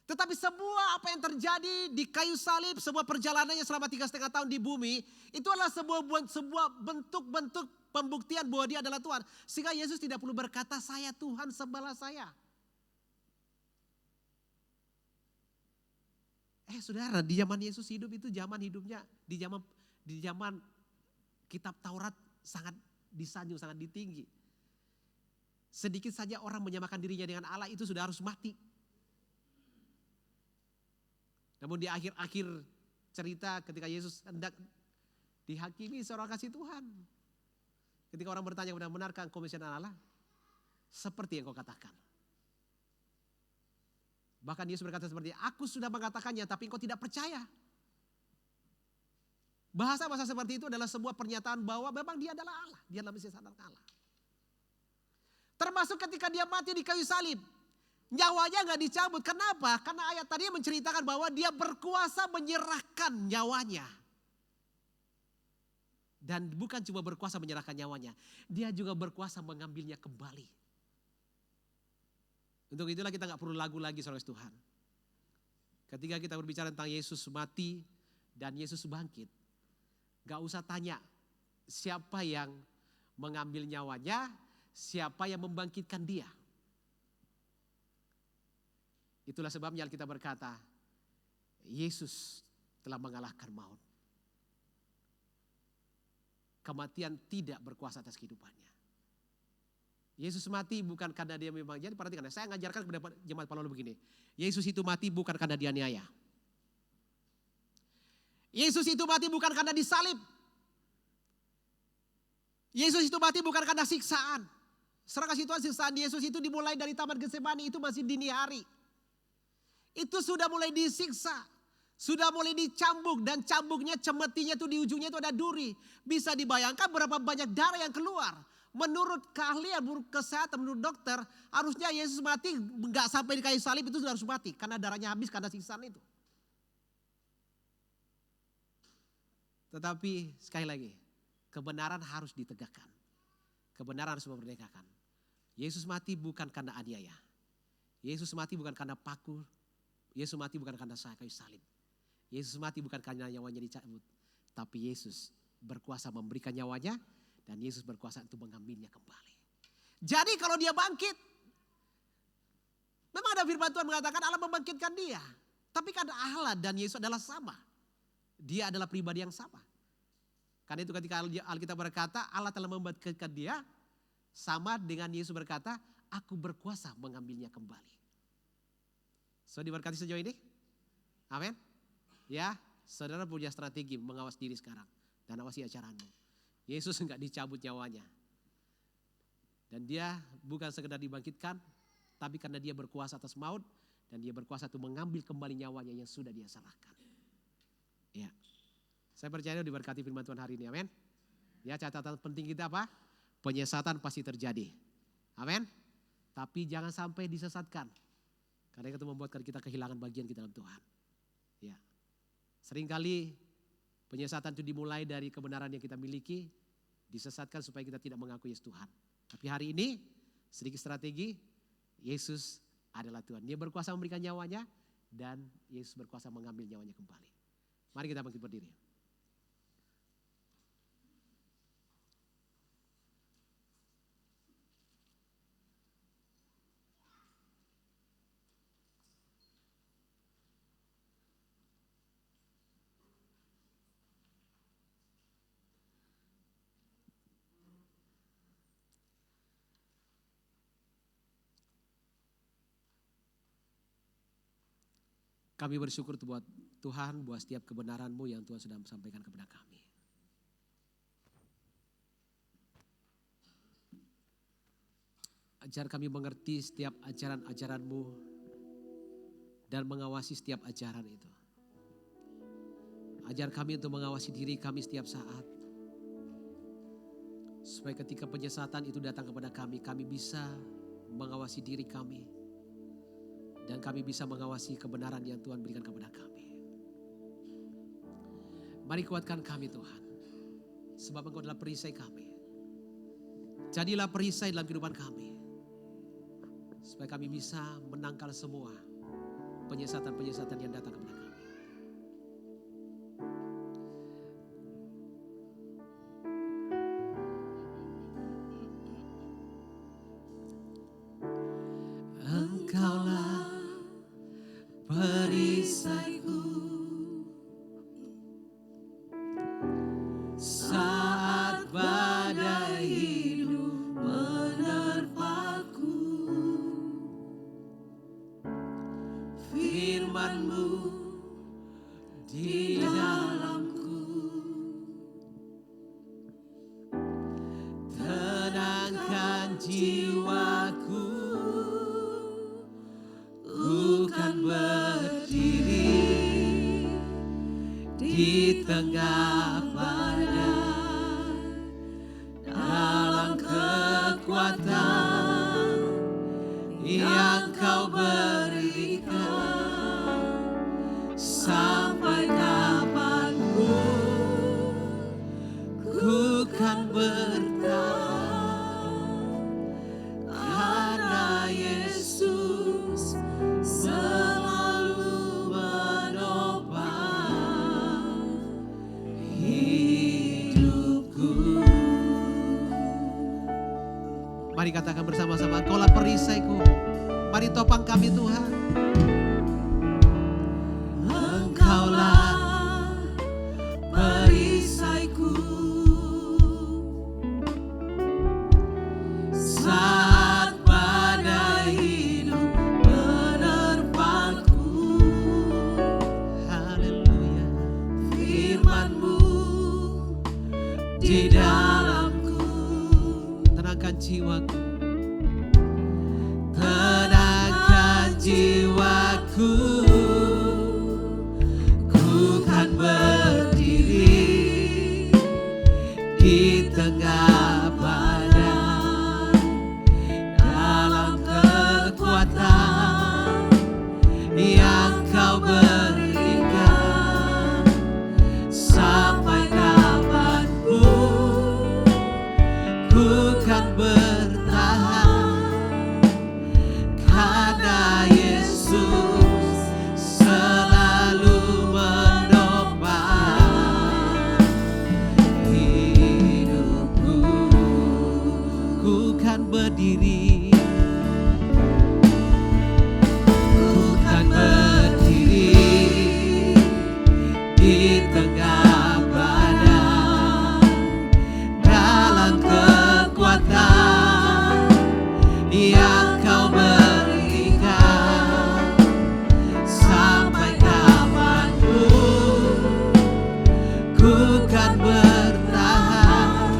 [SPEAKER 6] Tetapi semua apa yang terjadi di kayu salib, sebuah perjalanannya selama 3,5 tahun di bumi, itu adalah sebuah bentuk-bentuk pembuktian bahwa dia adalah Tuhan. Sehingga Yesus tidak perlu berkata, saya Tuhan, sembahlah saya. Saudara, di zaman Yesus hidup itu zaman hidupnya, di zaman kitab Taurat sangat disanjung, sangat ditinggi. Sedikit saja orang menyamakan dirinya dengan Allah itu sudah harus mati. Namun di akhir-akhir cerita ketika Yesus hendak Dihakimi seorang kasih Tuhan. Ketika orang bertanya kepada benarkah engkau Mesias Allah? Seperti yang kau katakan. Bahkan Yesus berkata seperti, aku sudah mengatakannya tapi engkau tidak percaya. Bahasa-bahasa seperti itu adalah sebuah pernyataan bahwa memang dia adalah Allah. Dia adalah Mesias Allah. Termasuk ketika dia mati di kayu salib. Nyawanya gak dicabut. Kenapa? Karena ayat tadi menceritakan bahwa dia berkuasa menyerahkan nyawanya. Dan bukan cuma berkuasa menyerahkan nyawanya. Dia juga berkuasa mengambilnya kembali. Untuk itulah kita gak perlu lagu lagi saudara Tuhan. Ketika kita berbicara tentang Yesus mati dan Yesus bangkit. Gak usah tanya siapa yang mengambil nyawanya, siapa yang membangkitkan dia. Itulah sebabnya Alkitab berkata, Yesus telah mengalahkan maut. Kematian tidak berkuasa atas kehidupannya. Yesus mati bukan karena dia memang, jadi perhatikan, saya ngajarkan kepada jemaat Palolo begini. Yesus itu mati bukan karena dianiaya. Yesus itu mati bukan karena disalib. Yesus itu mati bukan karena siksaan. Saudara kasih Tuhan, siksaan Yesus itu dimulai dari Taman Getsemani, itu masih dini hari. Itu sudah mulai disiksa. Sudah mulai dicambuk dan cambuknya cemetinya itu di ujungnya itu ada duri. Bisa dibayangkan berapa banyak darah yang keluar. Menurut keahlian, menurut kesehatan, menurut dokter, harusnya Yesus mati nggak sampai di kayu salib itu sudah harus mati. Karena darahnya habis karena siksaan itu. Tetapi sekali lagi, kebenaran harus ditegakkan. Kebenaran harus memerdekakan. Yesus mati bukan karena aniaya. Yesus mati bukan karena paku. Yesus mati bukan karena kayu salib. Yesus mati bukan karena nyawanya dicabut. Tapi Yesus berkuasa memberikan nyawanya. Dan Yesus berkuasa untuk mengambilnya kembali. Jadi kalau dia bangkit. Memang ada firman Tuhan mengatakan Allah membangkitkan dia. Tapi karena Allah dan Yesus adalah sama. Dia adalah pribadi yang sama. Karena itu ketika Alkitab berkata Allah telah membangkitkan dia. Sama dengan Yesus berkata aku berkuasa mengambilnya kembali. So diberkati sejauh ini? Amin. Ya, saudara punya strategi mengawas diri sekarang. Dan awasi acaranu. Yesus enggak dicabut nyawanya. Dan dia bukan sekedar dibangkitkan. Tapi karena dia berkuasa atas maut. Dan dia berkuasa untuk mengambil kembali nyawanya yang sudah dia serahkan. Ya. Saya percaya diberkati firman Tuhan hari ini. Amin. Ya, catatan penting kita apa? Penyesatan pasti terjadi. Amin. Tapi jangan sampai disesatkan. Karena itu membuatkan kita kehilangan bagian kita dalam Tuhan. Ya. Seringkali penyesatan itu dimulai dari kebenaran yang kita miliki. Disesatkan supaya kita tidak mengakui Yesus Tuhan. Tapi hari ini sedikit strategi. Yesus adalah Tuhan. Dia berkuasa memberikan nyawanya. Dan Yesus berkuasa mengambil nyawanya kembali. Mari kita bangkit berdiri. Kami bersyukur buat Tuhan, buat setiap kebenaran-Mu yang Tuhan sudah sampaikan kepada kami. Ajar kami mengerti setiap ajaran-ajaran-Mu dan mengawasi setiap ajaran itu. Ajar kami untuk mengawasi diri kami setiap saat. Supaya ketika penyesatan itu datang kepada kami, kami bisa mengawasi diri kami. Dan kami bisa mengawasi kebenaran yang Tuhan berikan kepada kami. Mari kuatkan kami Tuhan. Sebab Engkau adalah perisai kami. Jadilah perisai dalam kehidupan kami. Supaya kami bisa menangkal semua penyesatan-penyesatan yang datang kepada kami.
[SPEAKER 5] Engkaulah perisaiku saat badai hidup menerpaku. Firman-Mu di dalamku
[SPEAKER 6] tengah badai, dalam kekuatan yang Kau berikan, sampai kapanpun ku kan bertahan, karena Yesus selalu menopang hidupku. Mari katakan bersama-sama, Kaulah perisaiku, mari topang kami Tuhan. Engkaulah perisaiku, saat badai hidup menerpaku. Haleluya. Firman-Mu di dalamku, tenangkan jiwaku, tenangkan jiwaku. Ku kan berdiri di tengah badai, dalam kekuatan yang Kau berikan, sampai kapanpun ku kan bertahan, karena Yesus selalu menopang hidupku. Ku kan berdiri, ku kan berdiri di tengah badai, dalam kekuatan yang Kau berikan, sampai kapanpun ku kan bertahan,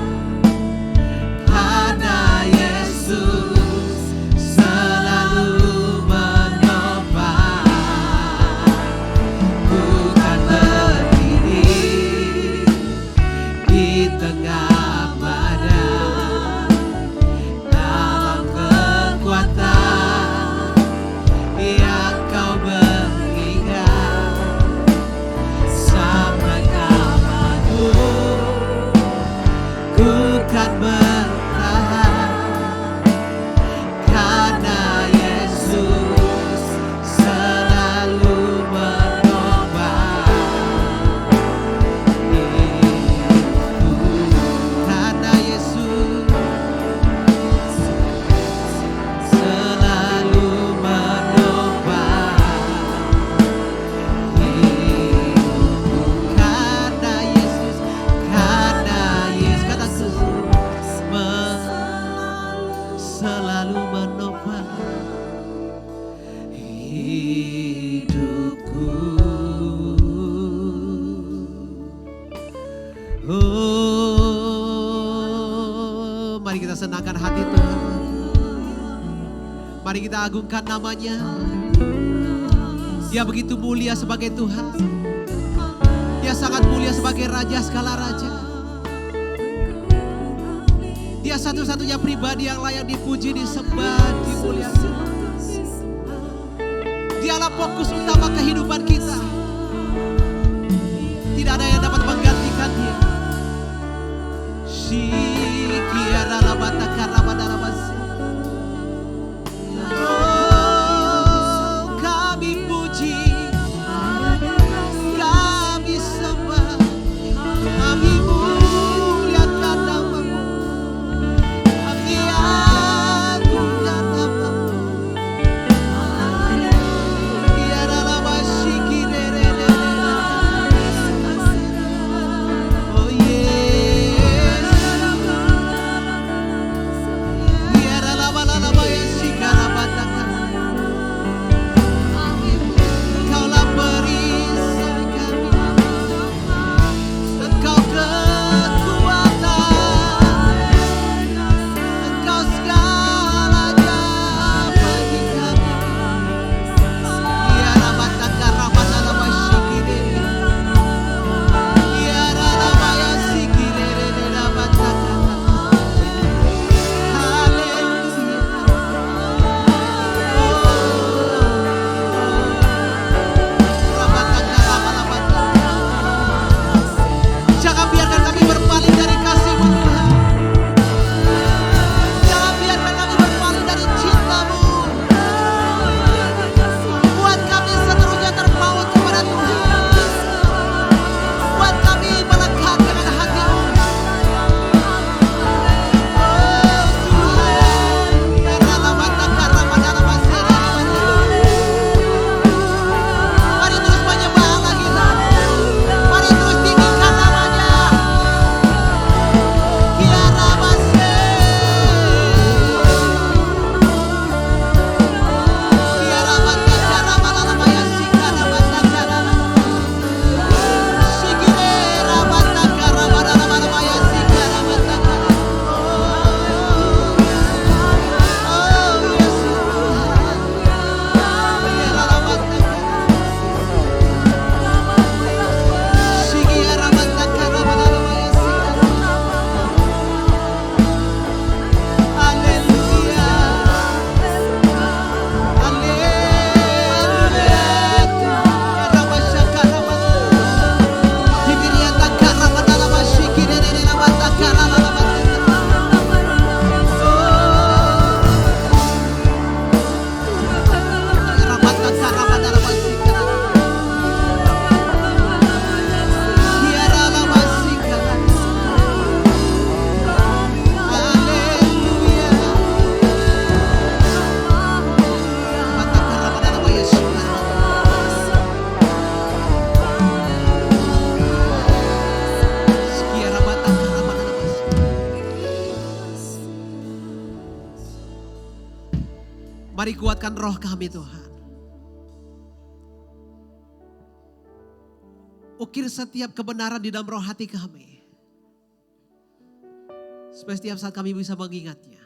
[SPEAKER 6] karena Yesus selalu menopang. Ku kan berdiri di tengah badai, dalam kekuatan yang Kau berikan, sampai kapanpun ku kan bertahan, karena Yesus selalu menopang hidupku. Karena Yesus selalu menopang hidupku. Karena Yesus kata Yesus selalu menopang hidupku. Oh, mari kita senangkan hati Tuhan. Mari kita agungkan namanya. Dia begitu mulia sebagai Tuhan. Dia sangat mulia sebagai Raja segala raja. Dia satu-satunya pribadi yang layak dipuji, disembah, dimuliakan. Dialah fokus utama kehidupan kita. Tidak ada yang dapat menggantikan Dia. Oh, kami puji, kami sembah, kami muliakan nama-Mu, kami agungkan nama-Mu. Tiada lama syikirere. Oh yes. Mari kuatkan roh kami Tuhan. Ukir setiap kebenaran di dalam roh hati kami. Supaya setiap saat kami bisa mengingatnya.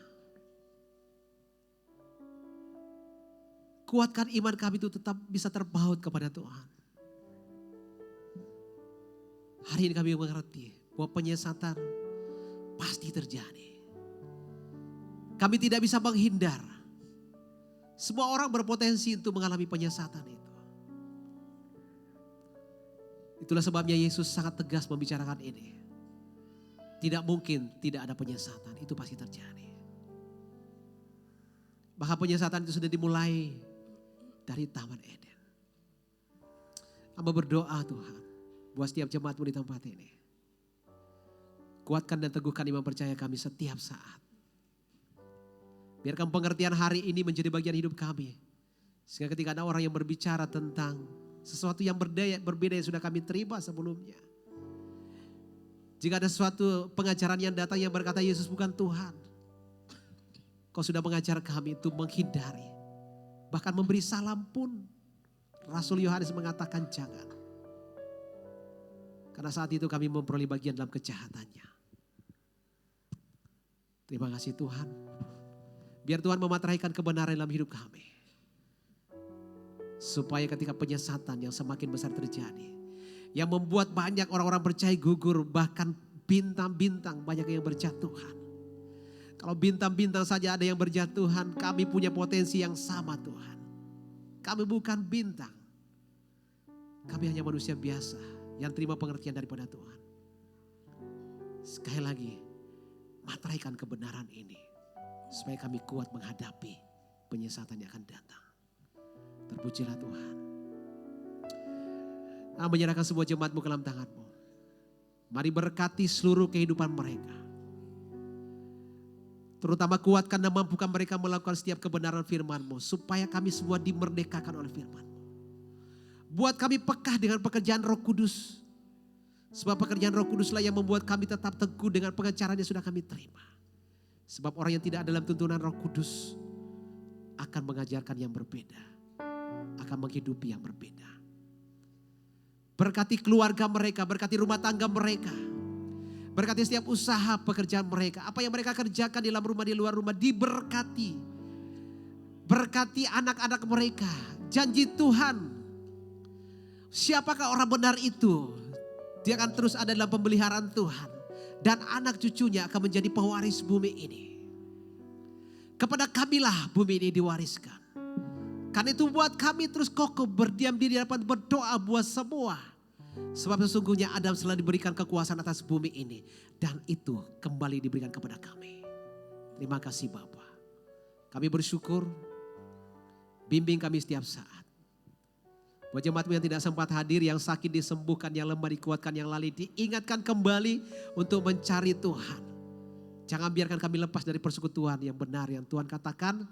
[SPEAKER 6] Kuatkan iman kami itu tetap bisa terpaut kepada Tuhan. Hari ini kami mengerti bahwa penyesatan pasti terjadi. Kami tidak bisa menghindar. Semua orang berpotensi untuk mengalami penyesatan itu. Itulah sebabnya Yesus sangat tegas membicarakan ini. Tidak mungkin tidak ada penyesatan, itu pasti terjadi. Bahkan penyesatan itu sudah dimulai dari Taman Eden. Hamba berdoa Tuhan, buat setiap jemaat-Mu di tempat ini. Kuatkan dan teguhkan iman percaya kami setiap saat. Biarkan pengertian hari ini menjadi bagian hidup kami. Sehingga ketika ada orang yang berbicara tentang sesuatu yang berbeda yang sudah kami terima sebelumnya. Jika ada suatu pengajaran yang datang yang berkata Yesus bukan Tuhan. Kau sudah mengajar kami untuk menghindari. Bahkan memberi salam pun Rasul Yohanes mengatakan jangan. Karena saat itu kami memperoleh bagian dalam kejahatannya. Terima kasih Tuhan. Biar Tuhan memateraikan kebenaran dalam hidup kami. Supaya ketika penyesatan yang semakin besar terjadi. Yang membuat banyak orang-orang percaya gugur. Bahkan bintang-bintang banyak yang berjatuhan. Kalau bintang-bintang saja ada yang berjatuhan, kami punya potensi yang sama Tuhan. Kami bukan bintang. Kami hanya manusia biasa yang terima pengertian daripada Tuhan. Sekali lagi, materaikan kebenaran ini. Supaya kami kuat menghadapi penyesatan yang akan datang. Terpujilah Tuhan. Menyerahkan semua jemaat-Mu ke dalam tangan-Mu. Mari berkati seluruh kehidupan mereka. Terutama kuatkan dan mampukan mereka melakukan setiap kebenaran firman-Mu. Supaya kami semua dimerdekakan oleh firman-Mu. Buat kami pekah dengan pekerjaan Roh Kudus. Sebab pekerjaan Roh Kuduslah yang membuat kami tetap teguh dengan pengajaran yang sudah kami terima. Sebab orang yang tidak dalam tuntunan Roh Kudus akan mengajarkan yang berbeda. Akan menghidupi yang berbeda. Berkati keluarga mereka, berkati rumah tangga mereka. Berkati setiap usaha pekerjaan mereka. Apa yang mereka kerjakan di dalam rumah, di luar rumah diberkati. Berkati anak-anak mereka. Janji Tuhan. Siapakah orang benar itu? Dia akan terus ada dalam pemeliharaan Tuhan. Dan anak cucunya akan menjadi pewaris bumi ini. Kepada kamilah bumi ini diwariskan. Karena itu buat kami terus kokoh berdiam diri dapat berdoa buat semua. Sebab sesungguhnya Adam selalu diberikan kekuasaan atas bumi ini. Dan itu kembali diberikan kepada kami. Terima kasih Bapa. Kami bersyukur. Bimbing kami setiap saat. Buat jemaat-Mu yang tidak sempat hadir, yang sakit disembuhkan, yang lemah dikuatkan, yang lalai diingatkan kembali untuk mencari Tuhan. Jangan biarkan kami lepas dari persekutuan yang benar yang Tuhan katakan.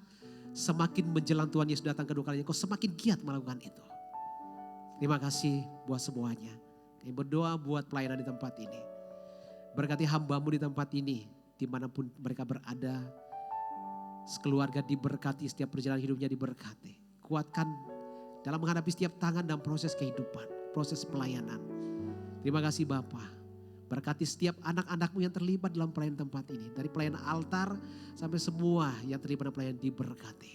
[SPEAKER 6] Semakin menjelang Tuhan Yesus datang kedua kalinya, kau semakin giat melakukan itu. Terima kasih buat semuanya. Kami berdoa buat pelayanan di tempat ini. Berkati hamba-Mu di tempat ini, dimanapun mereka berada. Sekeluarga diberkati, setiap perjalanan hidupnya diberkati. Kuatkan dalam menghadapi setiap tangan dan proses kehidupan, proses pelayanan. Terima kasih Bapa. Berkati setiap anak-anak-Mu yang terlibat dalam pelayanan tempat ini. Dari pelayanan altar sampai semua yang terlibat dalam pelayanan diberkati.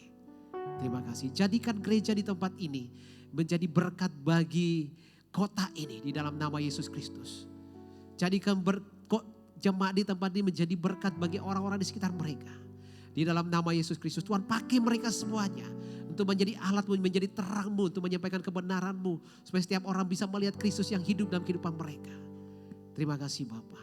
[SPEAKER 6] Terima kasih. Jadikan gereja di tempat ini menjadi berkat bagi kota ini di dalam nama Yesus Kristus. Jadikan jemaat di tempat ini menjadi berkat bagi orang-orang di sekitar mereka. Di dalam nama Yesus Kristus Tuhan pakai mereka semuanya. Untuk menjadi alat-Mu, menjadi terang-Mu, untuk menyampaikan kebenaran-Mu. Supaya setiap orang bisa melihat Kristus yang hidup dalam kehidupan mereka. Terima kasih Bapa.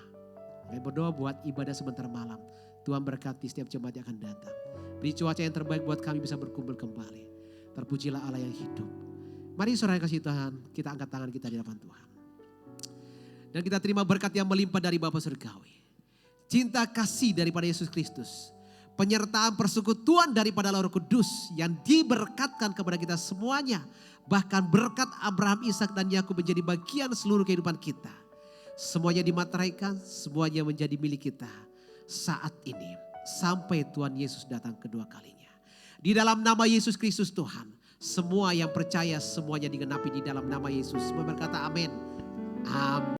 [SPEAKER 6] Kami berdoa buat ibadah sebentar malam. Tuhan berkati setiap jemaat yang akan datang. Beri cuaca yang terbaik buat kami bisa berkumpul kembali. Terpujilah Allah yang hidup. Mari saudara kasih Tuhan, kita angkat tangan kita di hadapan Tuhan. Dan kita terima berkat yang melimpah dari Bapa Surgawi. Cinta kasih daripada Yesus Kristus. Penyertaan persekutuan daripada Roh Kudus yang diberkatkan kepada kita semuanya. Bahkan berkat Abraham, Ishak dan Yakub menjadi bagian seluruh kehidupan kita. Semuanya dimateraikan, semuanya menjadi milik kita saat ini. Sampai Tuhan Yesus datang kedua kalinya. Di dalam nama Yesus Kristus Tuhan. Semua yang percaya semuanya digenapi di dalam nama Yesus. Semua berkata amin. Amin.